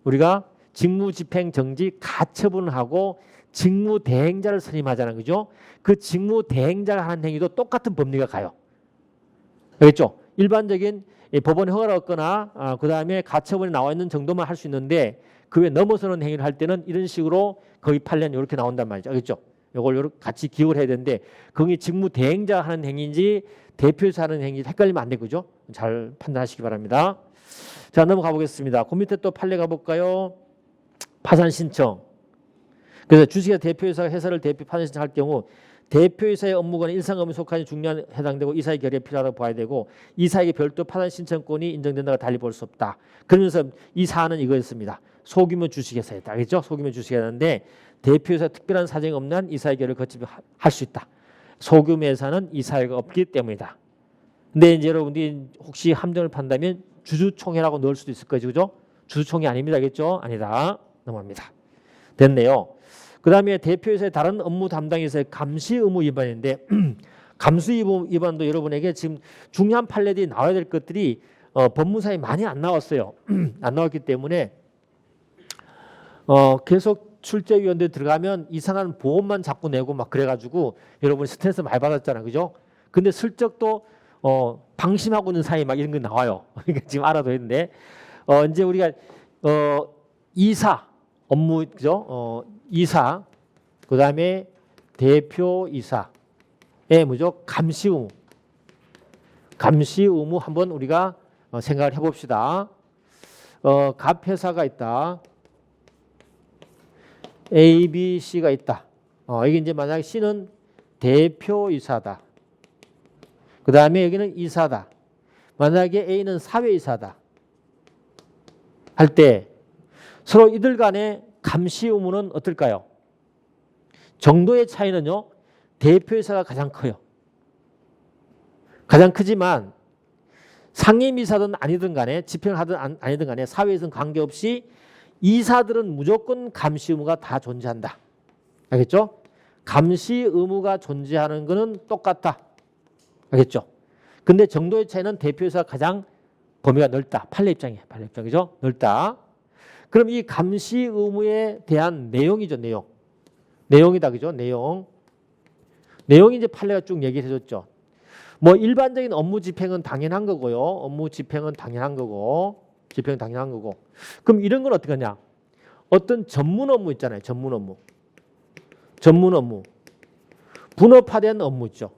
우리가 직무집행정지 가처분을 하고 직무대행자를 선임하잖아요. 그죠? 그 직무대행자가 하는 행위도 똑같은 법리가 가요. 알겠죠? 일반적인 법원에 허가를 얻거나 그 다음에 가처분이 나와 있는 정도만 할 수 있는데 그 외 넘어서는 행위를 할 때는 이런 식으로 거의 판례는 이렇게 나온단 말이죠. 알겠죠? 이걸 같이 기억을 해야 되는데 거기 직무대행자가 하는 행위인지 대표이사 하는 행위 헷갈리면 안 되고죠. 잘 판단하시기 바랍니다. 자, 넘어가 보겠습니다. 그 밑에 또 판례 가볼까요? 파산 신청. 그래서 주식회사 대표이사가 회사를 대표 파산 신청할 경우 대표이사의 업무관에 일상 업무에 속하는 중요한 해당되고 이사의 결의에 필요하다고 봐야 되고 이사에게 별도 파산 신청권이 인정된다고 달리 볼 수 없다. 그러면서 이 사안은 이거였습니다. 소규모 주식회사였다. 알겠죠? 소규모 주식회사인데 대표이사 특별한 사정이 없는 한 이사의 결의를 거치면 할 수 있다. 소규모 회사는 이사회가 없기 때문이다. 근데 이제 여러분들이 혹시 함정을 판다면 주주총회라고 넣을 수도 있을 거죠. 그죠? 주주총회 아닙니다. 알겠죠? 아니다. 넘어갑니다. 됐네요. 그 다음에 대표이사의 다른 업무 담당에서의 감시 의무 위반인데 감시 의무 위반도 여러분에게 지금 중요한 판례들이 나와야 될 것들이 법무사에 많이 안 나왔어요. 안 나왔기 때문에 계속 출제위원들 들어가면 이상한 보험만 자꾸 내고 막 그래가지고 여러분 스트레스 많이 받았잖아요. 그죠? 근데 슬쩍 또 방심하고 있는 사이 막 이런 거 나와요. 그러니까 지금 알아둬야 되는데 이제 우리가 이사 업무 그죠? 이사 그다음에 대표이사의 뭐죠? 감시 의무. 감시 의무 한번 우리가 생각을 해봅시다. 갑 회사가 있다. A, B, C가 있다. 이게 이제 만약에 C는 대표이사다. 그 다음에 여기는 이사다. 만약에 A는 사회이사다. 할 때 서로 이들 간의 감시 의무는 어떨까요? 정도의 차이는요. 대표이사가 가장 커요. 가장 크지만 상임이사든 아니든 간에 집행을 하든 아니든 간에 사회에서는 관계없이 이사들은 무조건 감시 의무가 다 존재한다. 알겠죠? 감시 의무가 존재하는 것은 똑같다. 알겠죠? 근데 정도의 차이는 대표이사가 가장 범위가 넓다. 판례 입장이에요. 판례 입장이죠. 넓다. 그럼 이 감시 의무에 대한 내용이죠. 내용. 내용이다. 그죠? 내용. 내용이 이제 판례가 쭉 얘기를 해줬죠. 뭐 일반적인 업무 집행은 당연한 거고요. 업무 집행은 당연한 거고. 집행은 당연한 거고. 그럼 이런 건 어떻게 하냐? 어떤 전문 업무 있잖아요. 전문 업무. 전문 업무. 분업화된 업무 있죠.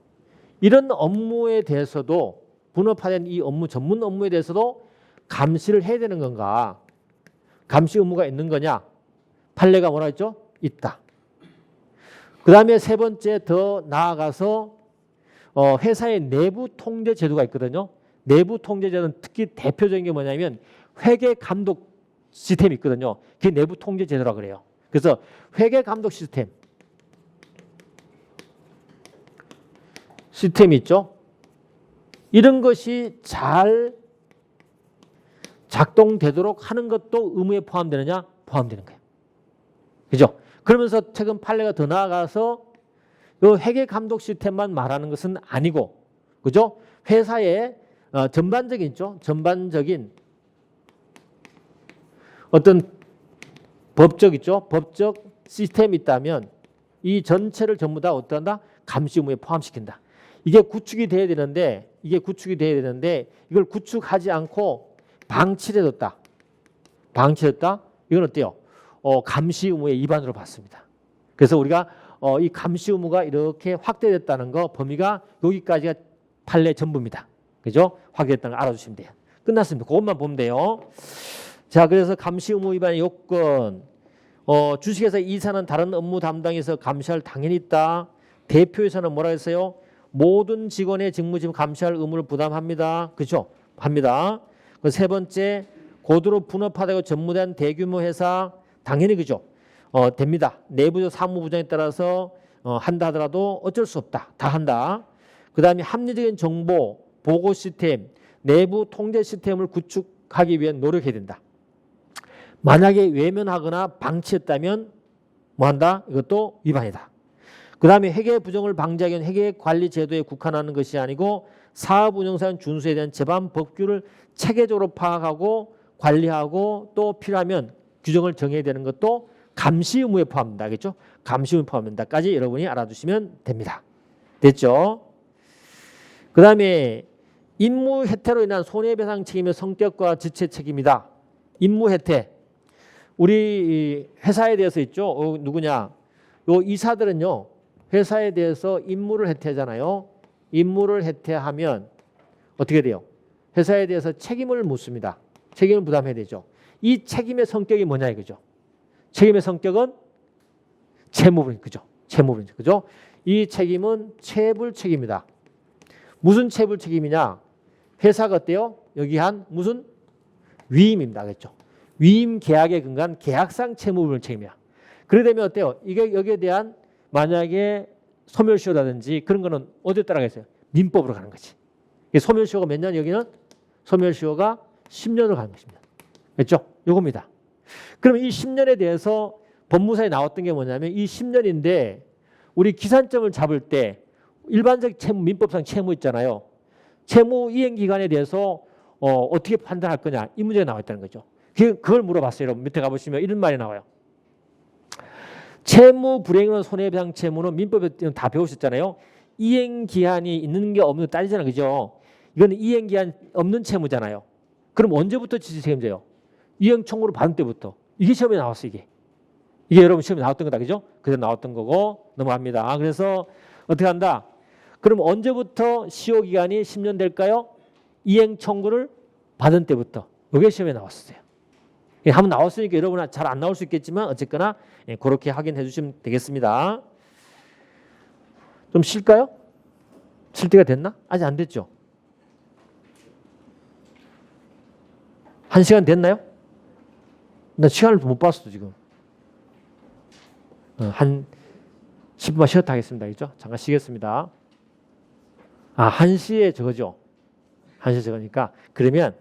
이런 업무에 대해서도 분업화된 이 업무, 전문 업무에 대해서도 감시를 해야 되는 건가? 감시 의무가 있는 거냐? 판례가 뭐라 했죠? 있다. 그 다음에 세 번째 더 나아가서 회사의 내부 통제 제도가 있거든요. 내부 통제 제도는 특히 대표적인 게 뭐냐면 회계 감독 시스템이 있거든요. 그게 내부 통제 제도라고 그래요. 그래서 회계 감독 시스템이 있죠. 이런 것이 잘 작동되도록 하는 것도 의무에 포함되느냐? 포함되는 거예요. 그죠? 그러면서 최근 판례가 더 나아가서 이 회계 감독 시스템만 말하는 것은 아니고, 그죠? 회사의 전반적인 있죠? 전반적인 어떤 법적 있죠? 법적 시스템이 있다면 이 전체를 전부 다 어떠한다? 감시 의무에 포함시킨다. 이게 구축이 돼야 되는데 이걸 구축하지 않고 방치를 해뒀다. 방치했다? 이건 어때요? 감시 의무의 위반으로 봤습니다. 그래서 우리가 이 감시 의무가 이렇게 확대됐다는 거 범위가 여기까지가 판례 전부입니다. 그죠? 확대됐다는 거 알아주시면 돼요. 끝났습니다. 그것만 보면 돼요. 자, 그래서 감시 의무 위반의 요건. 주식회사 이사는 다른 업무 담당에서 감시할 당연히 있다. 대표이사는 뭐라 했어요? 모든 직원의 직무지휘 감시할 의무를 부담합니다. 그렇죠? 합니다. 그 세 번째, 고도로 분업화되고 전무된 대규모 회사 당연히 그죠? 됩니다. 내부적 사무부장에 따라서 한다 하더라도 어쩔 수 없다. 다 한다. 그 다음에 합리적인 정보, 보고 시스템, 내부 통제 시스템을 구축하기 위해 노력해야 된다. 만약에 외면하거나 방치했다면 뭐 한다? 이것도 위반이다. 그 다음에 회계 부정을 방지하기 위한 회계 관리 제도에 국한하는 것이 아니고 사업 운영상 준수에 대한 제반 법규를 체계적으로 파악하고 관리하고 또 필요하면 규정을 정해야 되는 것도 감시 의무에 포함된다. 알겠죠? 감시 의무에 포함된다까지 여러분이 알아두시면 됩니다. 됐죠? 그 다음에 임무 해태로 인한 손해배상 책임의 성격과 지체 책임이다. 임무 해태. 우리 회사에 대해서 있죠? 누구냐? 요 이사들은요. 회사에 대해서 임무를 해태하잖아요. 임무를 해태하면 어떻게 돼요? 회사에 대해서 책임을 묻습니다. 책임을 부담해야 되죠. 이 책임의 성격이 뭐냐 이거죠. 책임의 성격은 채무분, 그죠? 채무분, 그죠? 이 책임은 체불 책임이다. 무슨 체불 책임이냐? 회사가 어때요? 여기 한 무슨 위임입니다. 그렇죠? 위임 계약에 근거한 계약상 채무불 책임이야. 그러게 되면 어때요? 이게 여기에 대한 만약에 소멸시효라든지 그런 거는 어디에 따라가겠어요? 민법으로 가는 거지. 소멸시효가 몇 년? 여기는 소멸시효가 10년으로 가는 것입니다. 그렇죠? 요겁니다. 그럼 이 10년에 대해서 법무사에 나왔던 게 뭐냐면 이 10년인데 우리 기산점을 잡을 때 일반적 채무, 민법상 채무 있잖아요. 채무 이행 기간에 대해서 어떻게 판단할 거냐 이 문제가 나와 있다는 거죠. 그걸 물어봤어요. 여러분 밑에 가보시면 이런 말이 나와요. 채무 불이행으로 손해배상 채무는 민법에 다 배우셨잖아요. 이행 기한이 있는 게 없는 게 따지잖아요. 그죠? 이거는 이행 기한 없는 채무잖아요. 그럼 언제부터 지시 책임져요? 이행 청구를 받은 때부터. 이게 시험에 나왔어 이게. 이게 여러분 시험에 나왔던 거다. 그죠? 그래서 나왔던 거고 넘어갑니다. 그래서 어떻게 한다? 그럼 언제부터 시효 기간이 10년 될까요? 이행 청구를 받은 때부터. 이게 시험에 나왔어요. 한번 나왔으니까 여러분은 잘 안 나올 수 있겠지만 어쨌거나 그렇게 확인해 주시면 되겠습니다. 좀 쉴까요? 쉴 때가 됐나? 아직 안 됐죠? 1시간 됐나요? 나 시간을 못 봤어 지금. 한 10분만 쉬었다 하겠습니다. 그죠? 잠깐 쉬겠습니다. 1시에 저거죠? 1시에 저거니까 그러면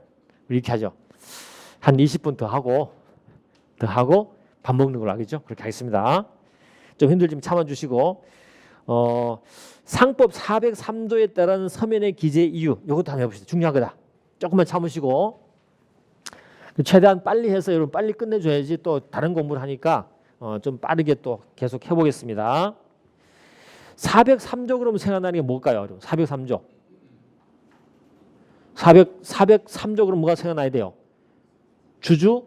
우리 이렇게 하죠. 한 20분 더 하고 밥 먹는 걸로 하겠죠? 그렇게 하겠습니다. 좀 힘들지만 참아주시고 상법 403조에 따른 서면의 기재 이유 이것도 한번 해봅시다. 중요한 거다. 조금만 참으시고 최대한 빨리 해서 여러분 빨리 끝내줘야지 또 다른 공부를 하니까 좀 빠르게 또 계속 해보겠습니다. 403조 그러면 생각나는 게 뭘까요? 403조 403조 그러면 뭐가 생각나야 돼요? 주주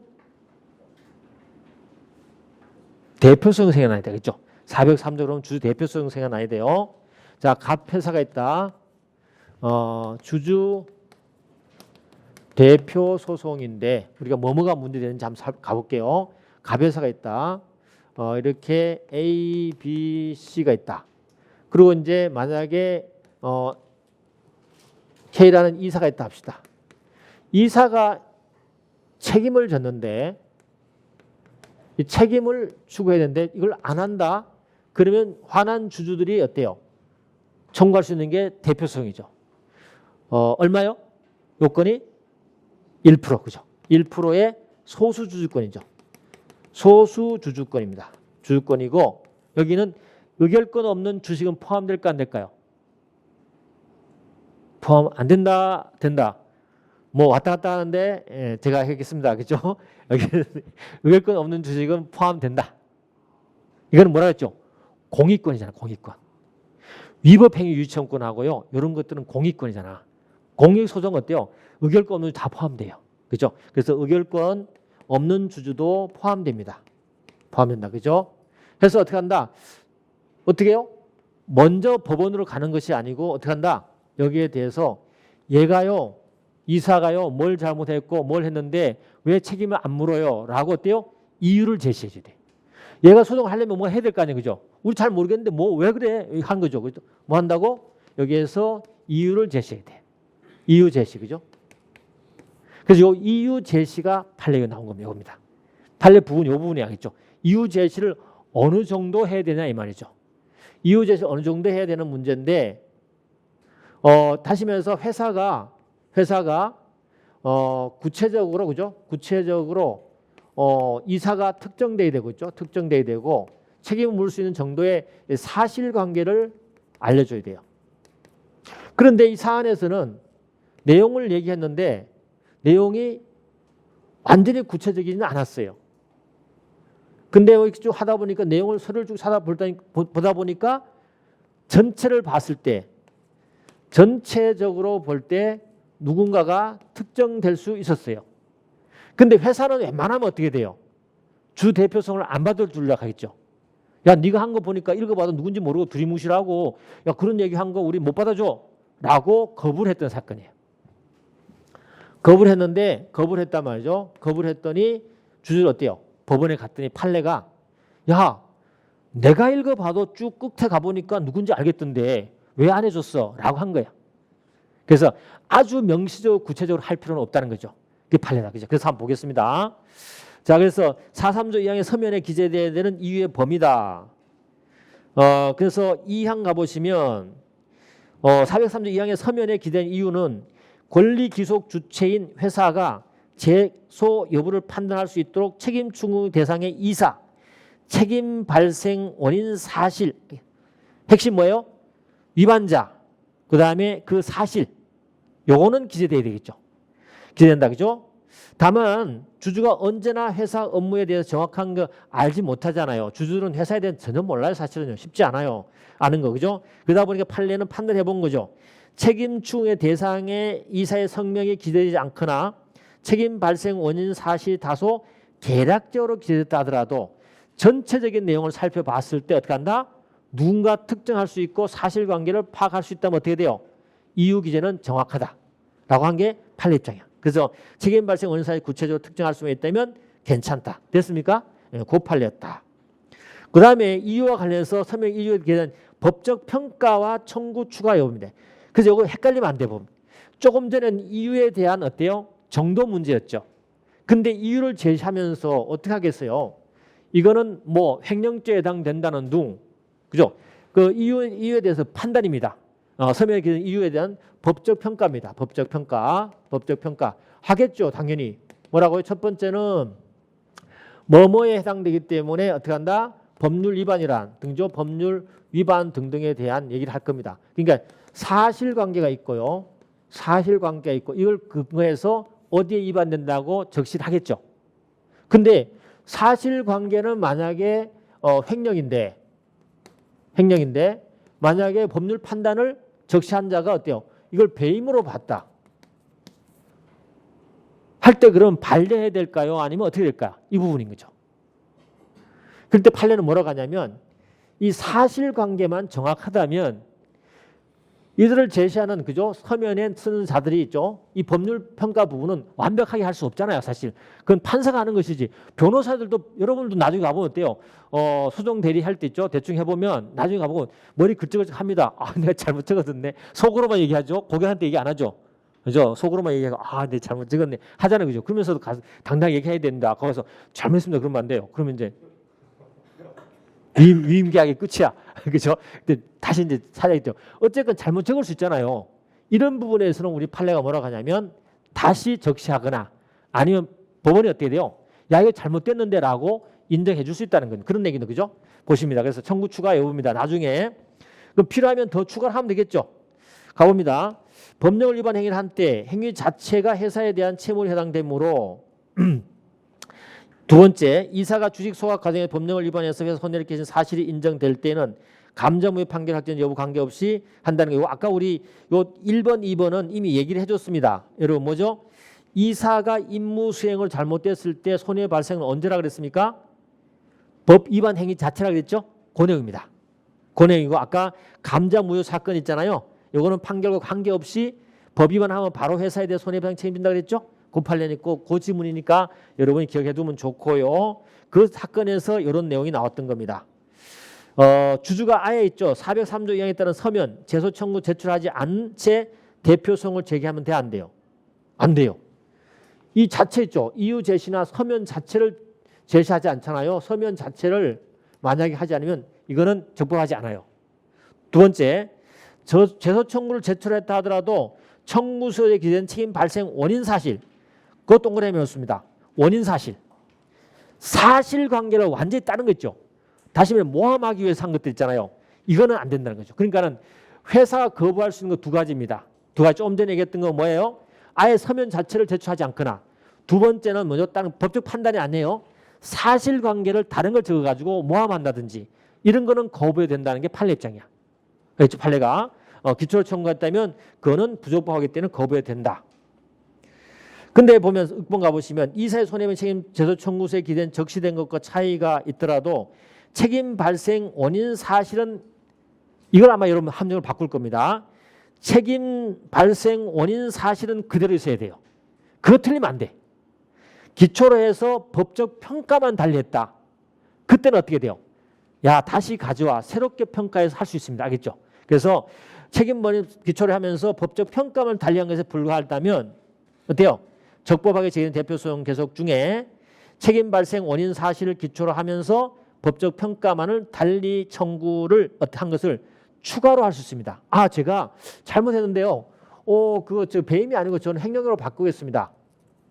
대표성 생각나야 되겠죠. 403조 그러면 주주 대표성 생각나야 돼요. 자, 갑회사가 있다. 주주 대표 소송인데 우리가 뭐가 문제되는지 한번 가볼게요. 갑회사가 있다. 이렇게 A, B, C가 있다. 그리고 이제 만약에 K라는 이사가 있다 합시다. 이사가 책임을 졌는데 이 책임을 추구해야 되는데 이걸 안 한다. 그러면 화난 주주들이 어때요? 청구할 수 있는 게 대표성이죠. 얼마요? 요건이 1%, 그죠? 1%의 소수주주권이죠. 소수주주권입니다. 주주권이고 여기는 의결권 없는 주식은 포함될까 안 될까요? 포함 안 된다, 된다. 뭐 왔다 갔다 하는데 제가 하겠습니다. 그죠? 여기 의결권 없는 주식은 포함된다. 이거는 뭐라 했죠? 공익권이잖아. 공익권. 위법행위 유치청구권하고요. 이런 것들은 공익권이잖아. 공익소송 어때요? 의결권 없는 주주 다 포함돼요. 그죠? 그래서 의결권 없는 주주도 포함됩니다. 포함된다. 그죠? 그래서 어떻게 한다? 어떻게 해요? 먼저 법원으로 가는 것이 아니고 어떻게 한다? 여기에 대해서 얘가요. 이사가요. 뭘 잘못했고 뭘 했는데 왜 책임을 안 물어요? 라고 어때요? 이유를 제시해 줘야 돼. 얘가 소송을 하려면 뭐 해야 될 거 아니에요. 그죠? 우리 잘 모르겠는데 뭐 왜 그래? 한 거죠. 그죠? 뭐 한다고? 여기에서 이유를 제시해야 돼. 이유 제시. 그죠? 그래서 요 이유 제시가 판례에 나온 겁니다. 이겁니다. 판례 부분 요 부분이 알겠죠? 이유 제시를 어느 정도 해야 되냐 이 말이죠. 이유 제시 어느 정도 해야 되는 문제인데 다시 말해서 회사가 구체적으로 그죠? 구체적으로 이사가 특정돼야 되고 있죠. 특정돼야 되고 책임을 물을 수 있는 정도의 사실관계를 알려줘야 돼요. 그런데 이 사안에서는 내용을 얘기했는데 내용이 완전히 구체적이지는 않았어요. 근데 이렇게 쭉 하다 보니까 내용을 서류를 쭉 보다 보니까 전체를 봤을 때 전체적으로 볼 때 누군가가 특정될 수 있었어요. 근데 회사는 웬만하면 어떻게 돼요? 주 대표성을 안 받아주려고 하겠죠. 야, 네가 한 거 보니까 읽어봐도 누군지 모르고 두리뭉실하고 야 그런 얘기 한 거 우리 못 받아줘. 라고 거부를 했던 사건이에요. 거부를 했는데 거부를 했단 말이죠. 거부를 했더니 주주들 어때요? 법원에 갔더니 판례가 야 내가 읽어봐도 쭉 끝에 가보니까 누군지 알겠던데 왜 안 해줬어? 라고 한 거야. 그래서 아주 명시적으로 구체적으로 할 필요는 없다는 거죠. 그게 판례다. 그죠? 그래서 한번 보겠습니다. 자, 그래서 4.3조 2항의 서면에 기재되어야 되는 이유의 범위다. 그래서 2항 가보시면 403조 2항의 서면에 기재된 이유는 권리 기속 주체인 회사가 제소 여부를 판단할 수 있도록 책임 충고 대상의 이사, 책임 발생 원인 사실, 핵심 뭐예요? 위반자, 그 다음에 그 사실, 요거는 기재돼야 되겠죠. 기재된다, 그죠? 다만 주주가 언제나 회사 업무에 대해서 정확한 거 알지 못하잖아요. 주주들은 회사에 대해서 전혀 몰라요. 사실은요. 쉽지 않아요. 아는 거, 그죠? 그러다 보니까 판례는 판단해 본 거죠. 책임 충의 대상의 이사의 성명이 기재되지 않거나 책임 발생 원인 사실이 다소 개략적으로 기재됐다 하더라도 전체적인 내용을 살펴봤을 때 어떻게 한다? 누군가 특정할 수 있고 사실관계를 파악할 수 있다면 어떻게 돼요? 이유 기재는 정확하다라고 한 게 판례 입장이야. 그래서 책임 발생 원인 사실 구체적으로 특정할 수만 있다면 괜찮다. 됐습니까? 그 판례였다. 그 다음에 이유와 관련해서 서명 이유에 대한 법적 평가와 청구 추가 여부입니다. 그래서 이거 헷갈리면 안 돼 보면. 조금 전에는 이유에 대한 어때요? 정도 문제였죠. 근데 이유를 제시하면서 어떻게 하겠어요? 이거는 뭐 횡령죄에 해당된다는 둥, 그죠? 그 이유에 대해서 판단입니다. 서명에 기재된 이유에 대한 법적 평가입니다. 법적 평가 하겠죠, 당연히. 뭐라고요? 첫 번째는 뭐뭐에 해당되기 때문에 어떻게 한다? 법률 위반이란 등죠, 법률 위반 등등에 대한 얘기를 할 겁니다. 그러니까 사실관계가 있고요, 사실관계가 있고 이걸 근거해서 어디에 위반된다고 적시를 하겠죠. 근데 사실관계는 만약에 횡령인데 만약에 법률 판단을 적시한 자가 어때요? 이걸 배임으로 봤다 할 때 그럼 반려해야 될까요? 아니면 어떻게 될까요? 이 부분인 거죠. 그때 판례는 뭐라고 하냐면 이 사실관계만 정확하다면 이들을 제시하는 그죠? 서면에 쓰는 자들이 있죠. 이 법률 평가 부분은 완벽하게 할 수 없잖아요, 사실. 그건 판사가 하는 것이지. 변호사들도 여러분들도 나중에 가보면 어때요? 소송 대리 할 때 있죠. 대충 해보면 나중에 가보고 머리 글쩍글쩍 합니다. 아, 내가 잘못 적었네. 속으로만 얘기하죠. 고객한테 얘기 안 하죠. 그죠? 속으로만 얘기하고 아, 내가 잘못 적었네. 하잖아요, 그죠? 그러면서도 가서 당당히 얘기해야 된다. 거기서 잘못했습니다. 그러면 안 돼요. 그러면 이제 위임계약이 끝이야. 그죠? 근데 다시 이제 찾아있죠. 어쨌든 잘못 적을 수 있잖아요. 이런 부분에서는 우리 판례가 뭐라고 하냐면 다시 적시하거나 아니면 법원이 어떻게 돼요? 야, 이거 잘못됐는데 라고 인정해 줄 수 있다는 건 그런 얘기는 그죠? 보십니다. 그래서 청구 추가 여부입니다. 나중에. 그럼 필요하면 더 추가를 하면 되겠죠? 가봅니다. 법령을 위반 행위를 한 때 행위 자체가 회사에 대한 채무에 해당되므로 두 번째, 이사가 주식 소각 과정에 법령을 위반해서 회사 손해를 끼친 사실이 인정될 때는 감정무효 판결 확정 여부 관계없이 한다는 거. 아까 우리 요 1번, 2번은 이미 얘기를 해줬습니다. 여러분 뭐죠? 이사가 임무 수행을 잘못됐을 때 손해 발생은 언제라 그랬습니까? 법 위반 행위 자체라 그랬죠? 그 내용입니다. 그 내용이고 아까 감정무효 사건 있잖아요. 요거는 판결과 관계없이 법 위반하면 바로 회사에 대해 손해배상 책임진다 그랬죠? 그 판례는 있고 그 지문이니까 여러분이 기억해 두면 좋고요. 그 사건에서 이런 내용이 나왔던 겁니다. 주주가 아예 있죠. 403조 2항에 따른 서면 제소 청구 제출하지 않은 채 대표성을 제기하면 돼, 안 돼요? 안 돼요. 이 자체 있죠. 이유 제시나 서면 자체를 제시하지 않잖아요. 서면 자체를 만약에 하지 않으면 이거는 적법하지 않아요. 두 번째, 제소 청구를 제출했다 하더라도 청구서에 기재된 책임 발생 원인 사실, 그것 동그라미 넣었습니다. 원인 사실. 사실관계를 완전히 따른 거 있죠. 다시 말해 모함하기 위해서 한 것들 있잖아요. 이거는 안 된다는 거죠. 그러니까는 회사가 거부할 수 있는 거 두 가지입니다. 두 가지. 조금 전에 얘기했던 건 뭐예요? 아예 서면 자체를 제출하지 않거나 두 번째는 뭐죠? 다른 법적 판단이 아니에요. 사실관계를 다른 걸 적어가지고 모함한다든지 이런 거는 거부해야 된다는 게 판례 입장이야. 그렇죠? 판례가 기초를 청구했다면 그거는 부적법하기 때문에 거부해야 된다. 근데 보면 6번 가보시면 이사의 손해배상 책임 제소 청구서에 기재된 적시된 것과 차이가 있더라도 책임 발생 원인 사실은 이걸 아마 여러분 함정을 바꿀 겁니다. 책임 발생 원인 사실은 그대로 있어야 돼요. 그거 틀리면 안 돼. 기초로 해서 법적 평가만 달리했다. 그때는 어떻게 돼요? 야, 다시 가져와. 새롭게 평가해서 할 수 있습니다. 알겠죠? 그래서 책임 원인 기초로 하면서 법적 평가만 달리한 것에 불과하다면 어때요? 적법하게 제기된 대표 소송 계속 중에 책임 발생 원인 사실을 기초로 하면서 법적 평가만을 달리 청구를 한 것을 추가로 할 수 있습니다. 아, 제가 잘못했는데요. 그거 저 배임이 아니고 저는 횡령으로 바꾸겠습니다.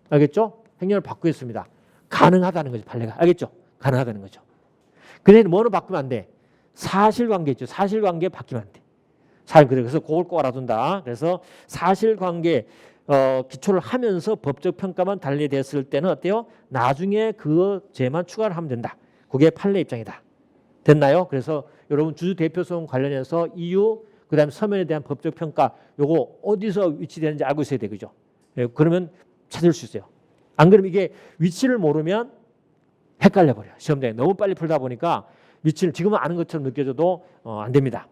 알겠죠? 횡령을 바꾸겠습니다. 가능하다는 거죠, 판례가. 알겠죠? 가능하다는 거죠. 그 대신 뭐는 바꾸면 안 돼? 사실관계 있죠. 사실관계 바뀌면 안 돼. 그래서 그걸 꼭 알아둔다. 그래서 사실관계 기초를 하면서 법적 평가만 달리됐을 때는 어때요? 나중에 그 죄만 추가를 하면 된다. 그게 판례 입장이다. 됐나요? 그래서 여러분 주주 대표 소송 관련해서 이유, 그다음에 서면에 대한 법적 평가 요거 어디서 위치되는지 알고 있어야 되겠죠. 그러면 찾을 수 있어요. 안 그러면 이게 위치를 모르면 헷갈려 버려요. 시험장에 너무 빨리 풀다 보니까 위치를 지금은 아는 것처럼 느껴져도 안 됩니다.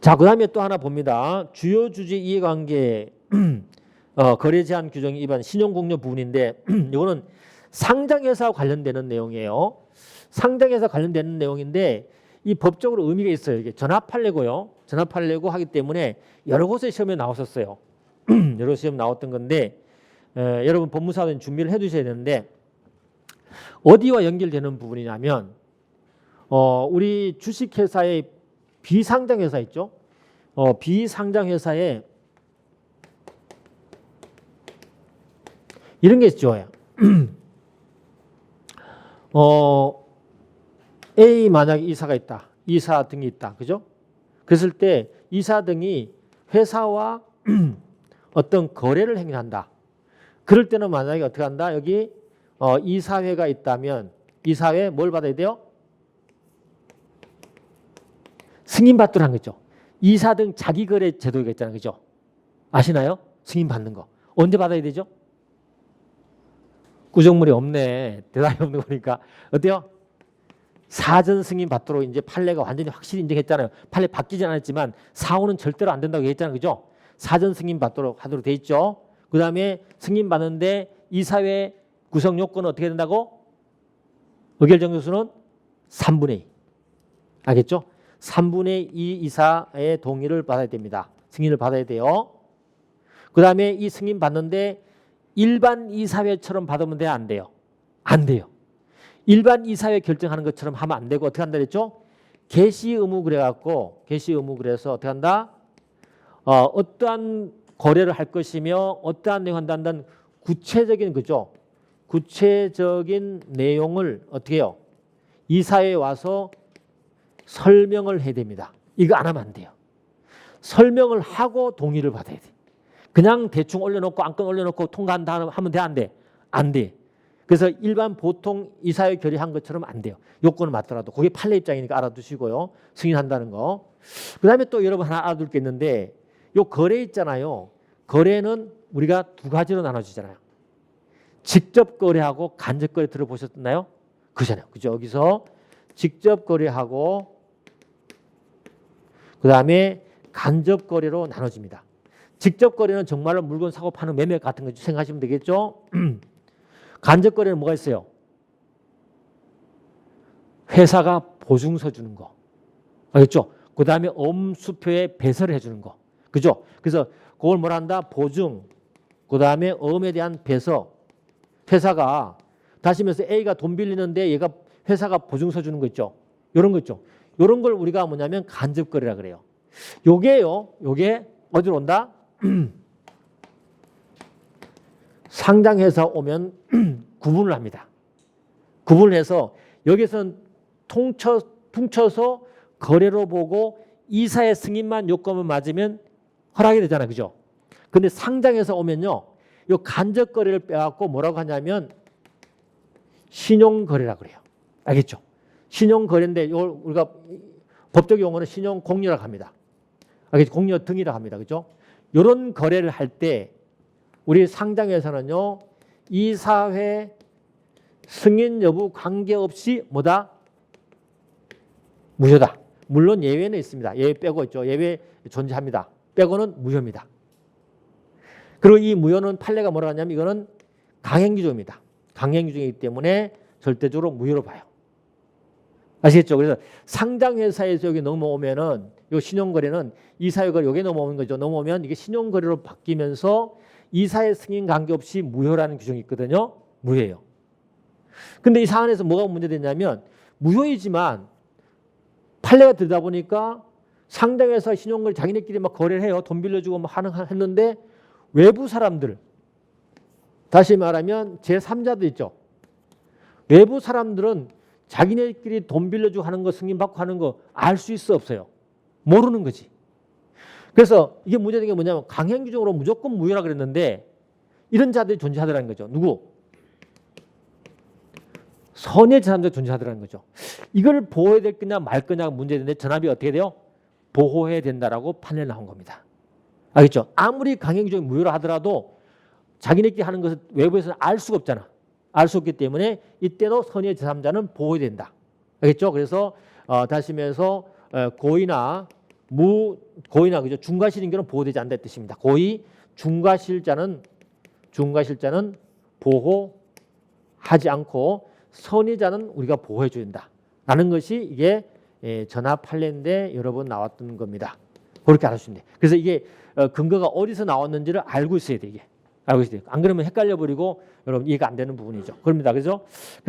자, 그다음에 또 하나 봅니다. 주요 주주 이해관계 거래 제한 규정 위반 신용공여 부분인데 이거는 상장회사와 관련되는 내용이에요. 상장회사 관련되는 내용인데 이 법적으로 의미가 있어요. 이게 전합판례고요. 전합판례고 하기 때문에 여러 곳에 시험에 나왔었어요. 여러 시험 나왔던 건데 여러분 법무사는 준비를 해두셔야 되는데 어디와 연결되는 부분이냐면 우리 주식회사의 비상장회사 있죠. 비상장회사에 이런 게 있죠. A 만약 이사가 있다. 이사 등이 있다. 그죠? 그랬을 때 이사 등이 회사와 어떤 거래를 행한다. 그럴 때는 만약에 어떻게 한다? 여기 이사회가 있다면 이사회 뭘 받아야 돼요? 승인받도록 한 거죠. 이사 등 자기거래 제도가 있잖아요. 그죠? 아시나요? 승인받는 거. 언제 받아야 되죠? 구정물이 없네. 대답이 없는 거니까. 어때요? 사전 승인 받도록 이제 판례가 완전히 확실히 인정했잖아요. 판례 바뀌지 않았지만 사후는 절대로 안 된다고 했잖아요. 그죠? 사전 승인 받도록 하도록 돼 있죠. 그 다음에 승인 받는데 이사회 구성 요건은 어떻게 된다고? 의결 정도수는 3분의 2. 알겠죠? 3분의 2 이사의 동의를 받아야 됩니다. 승인을 받아야 돼요. 그 다음에 이 승인 받는데 일반 이사회처럼 받으면 돼요? 안 돼요? 안 돼요. 일반 이사회 결정하는 것처럼 하면 안 되고 어떻게 한다 그랬죠? 개시 의무 그래갖고 개시 의무 그래서 어떻게 한다? 어떠한 거래를 할 것이며 어떠한 내용을 한다는 구체적인 그죠? 구체적인 내용을 어떻게 해요? 이사회에 와서 설명을 해야 됩니다. 이거 안 하면 안 돼요. 설명을 하고 동의를 받아야 돼. 그냥 대충 올려놓고 안건 올려놓고 통과한다 하면 돼? 안 돼? 안 돼. 그래서 일반 보통 이사회 결의한 것처럼 안 돼요. 요건은 맞더라도. 그게 판례 입장이니까 알아두시고요. 승인한다는 거. 그 다음에 또 여러분 하나 알아둘 게 있는데 요 거래 있잖아요. 거래는 우리가 두 가지로 나눠지잖아요. 직접 거래하고 간접 거래 들어보셨나요? 그잖아요. 그죠? 여기서 직접 거래하고 그 다음에 간접 거래로 나눠집니다. 직접 거래는 정말로 물건 사고 파는 매매 같은 거 생각하시면 되겠죠? 간접 거래는 뭐가 있어요? 회사가 보증서 주는 거. 알겠죠? 그 다음에 엄수표에 배설을 해주는 거. 그죠? 그래서 그걸 뭐라 한다? 보증. 그 다음에 엄에 대한 배서. 회사가 다시 말해서 A가 돈 빌리는데 얘가 회사가 보증서 주는 거 있죠? 이런 거 있죠? 이런 걸 우리가 뭐냐면 간접 거래라 그래요. 요게요. 요게 어디로 온다? 상장회사 오면 구분을 합니다. 구분을 해서 여기서는 퉁쳐서 거래로 보고 이사의 승인만 요건만 맞으면 허락이 되잖아요. 그죠? 근데 상장해서 오면요. 요 간접 거래를 빼갖고 뭐라고 하냐면 신용거래라고 그래요. 알겠죠? 신용거래인데 요 우리가 법적 용어는 신용공여라고 합니다. 알겠죠? 공여 등이라고 합니다. 그죠? 요런 거래를 할 때 우리 상장회사는요. 이사회 승인 여부 관계없이 뭐다? 무효다. 물론 예외는 있습니다. 예외 빼고 있죠. 예외 존재합니다. 빼고는 무효입니다. 그리고 이 무효는 판례가 뭐라고 하냐면 이거는 강행규정입니다. 강행규정이기 때문에 절대적으로 무효로 봐요. 아시겠죠? 그래서 상장회사에서 여기 넘어오면은 요 신용거래는 이사회거래 여기 넘어오는 거죠. 넘어오면 이게 신용거래로 바뀌면서 이사회 승인 관계없이 무효라는 규정이 있거든요. 무효예요. 근데 이 사안에서 뭐가 문제됐냐면 무효이지만 판례가 들다 보니까 상장회사 신용거래 자기네끼리 막 거래를 해요. 돈 빌려주고 막 했는데 외부 사람들, 다시 말하면 제3자들 있죠. 외부 사람들은 자기네끼리 돈 빌려주고 하는 거 승인받고 하는 거 알 수 있어 없어요? 모르는 거지. 그래서 이게 문제된 게 뭐냐면 강행규정으로 무조건 무효라 그랬는데 이런 자들이 존재하더라는 거죠. 누구? 선의 제3자들이 존재하더라는 거죠. 이걸 보호해야 될 거냐 말 거냐가 문제인데 전압이 어떻게 돼요? 보호해야 된다라고 판례 나온 겁니다. 알겠죠? 아무리 강행규정이 무효라 하더라도 자기네끼리 하는 것을 외부에서는 알 수가 없잖아. 알 수 없기 때문에 이때도 선의 제3자는 보호해야 된다. 알겠죠? 그래서 다시 말해서 고의나 그죠? 중과실인계는 보호되지 않는다 뜻입니다. 고의 중과실자는 보호하지 않고 선의자는 우리가 보호해 줘야 된다라는 것이 이게 전압 판례인데 여러 번 나왔던 겁니다. 그렇게 알아주시면 돼요. 그래서 이게 근거가 어디서 나왔는지를 알고 있어야 돼 이게. 알고 있어야 돼요. 안 그러면 헷갈려 버리고 여러분 이해가 안 되는 부분이죠. 그럽니다. 그래서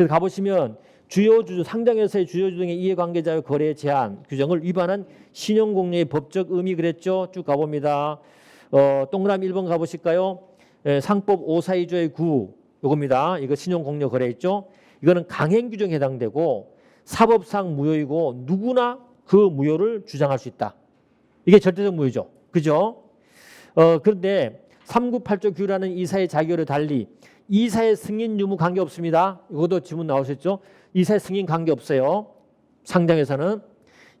가보시면 주요주주 상장회사의 주요주 등의 이해관계자의 거래 제한 규정을 위반한 신용공여의 법적 의미 그랬죠. 쭉 가봅니다. 동그라미 1번 가보실까요? 상법 542조의 9 요겁니다. 이거 신용공여 거래 있죠. 이거는 강행규정에 해당되고 사법상 무효이고 누구나 그 무효를 주장할 수 있다. 이게 절대적 무효죠. 그죠? 그런데 398조 규율하는 이사의 자격을 달리 이사의 승인 유무 관계없습니다. 이것도 지문 나오셨죠? 이사의 승인 관계없어요. 상장에서는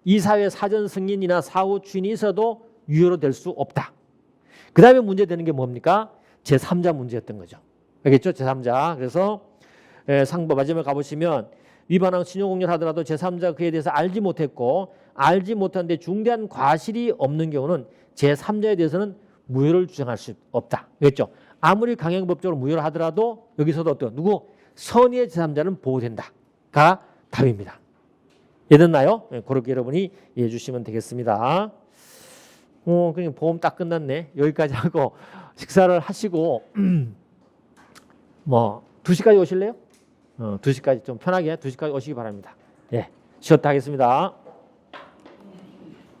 이사회 사전 승인이나 사후 추인이 있어도 유효로 될 수 없다. 그 다음에 문제되는 게 뭡니까? 제3자 문제였던 거죠. 알겠죠? 제3자. 그래서 상법 마지막에 가보시면 위반한 신용공여를 하더라도 제3자 그에 대해서 알지 못했고 알지 못하는데 중대한 과실이 없는 경우는 제3자에 대해서는 무효를 주장할 수 없다. 알겠죠? 아무리 강행법적으로 무효를 하더라도 여기서도 어떤 누구? 선의의 제3자는 보호된다가 답입니다. 이해됐나요? 그렇게 여러분이 이해해 주시면 되겠습니다. 그냥 보험 딱 끝났네. 여기까지 하고 식사를 하시고 2시까지 오실래요? 2시까지 좀 편하게 2시까지 오시기 바랍니다. 예, 쉬었다 하겠습니다.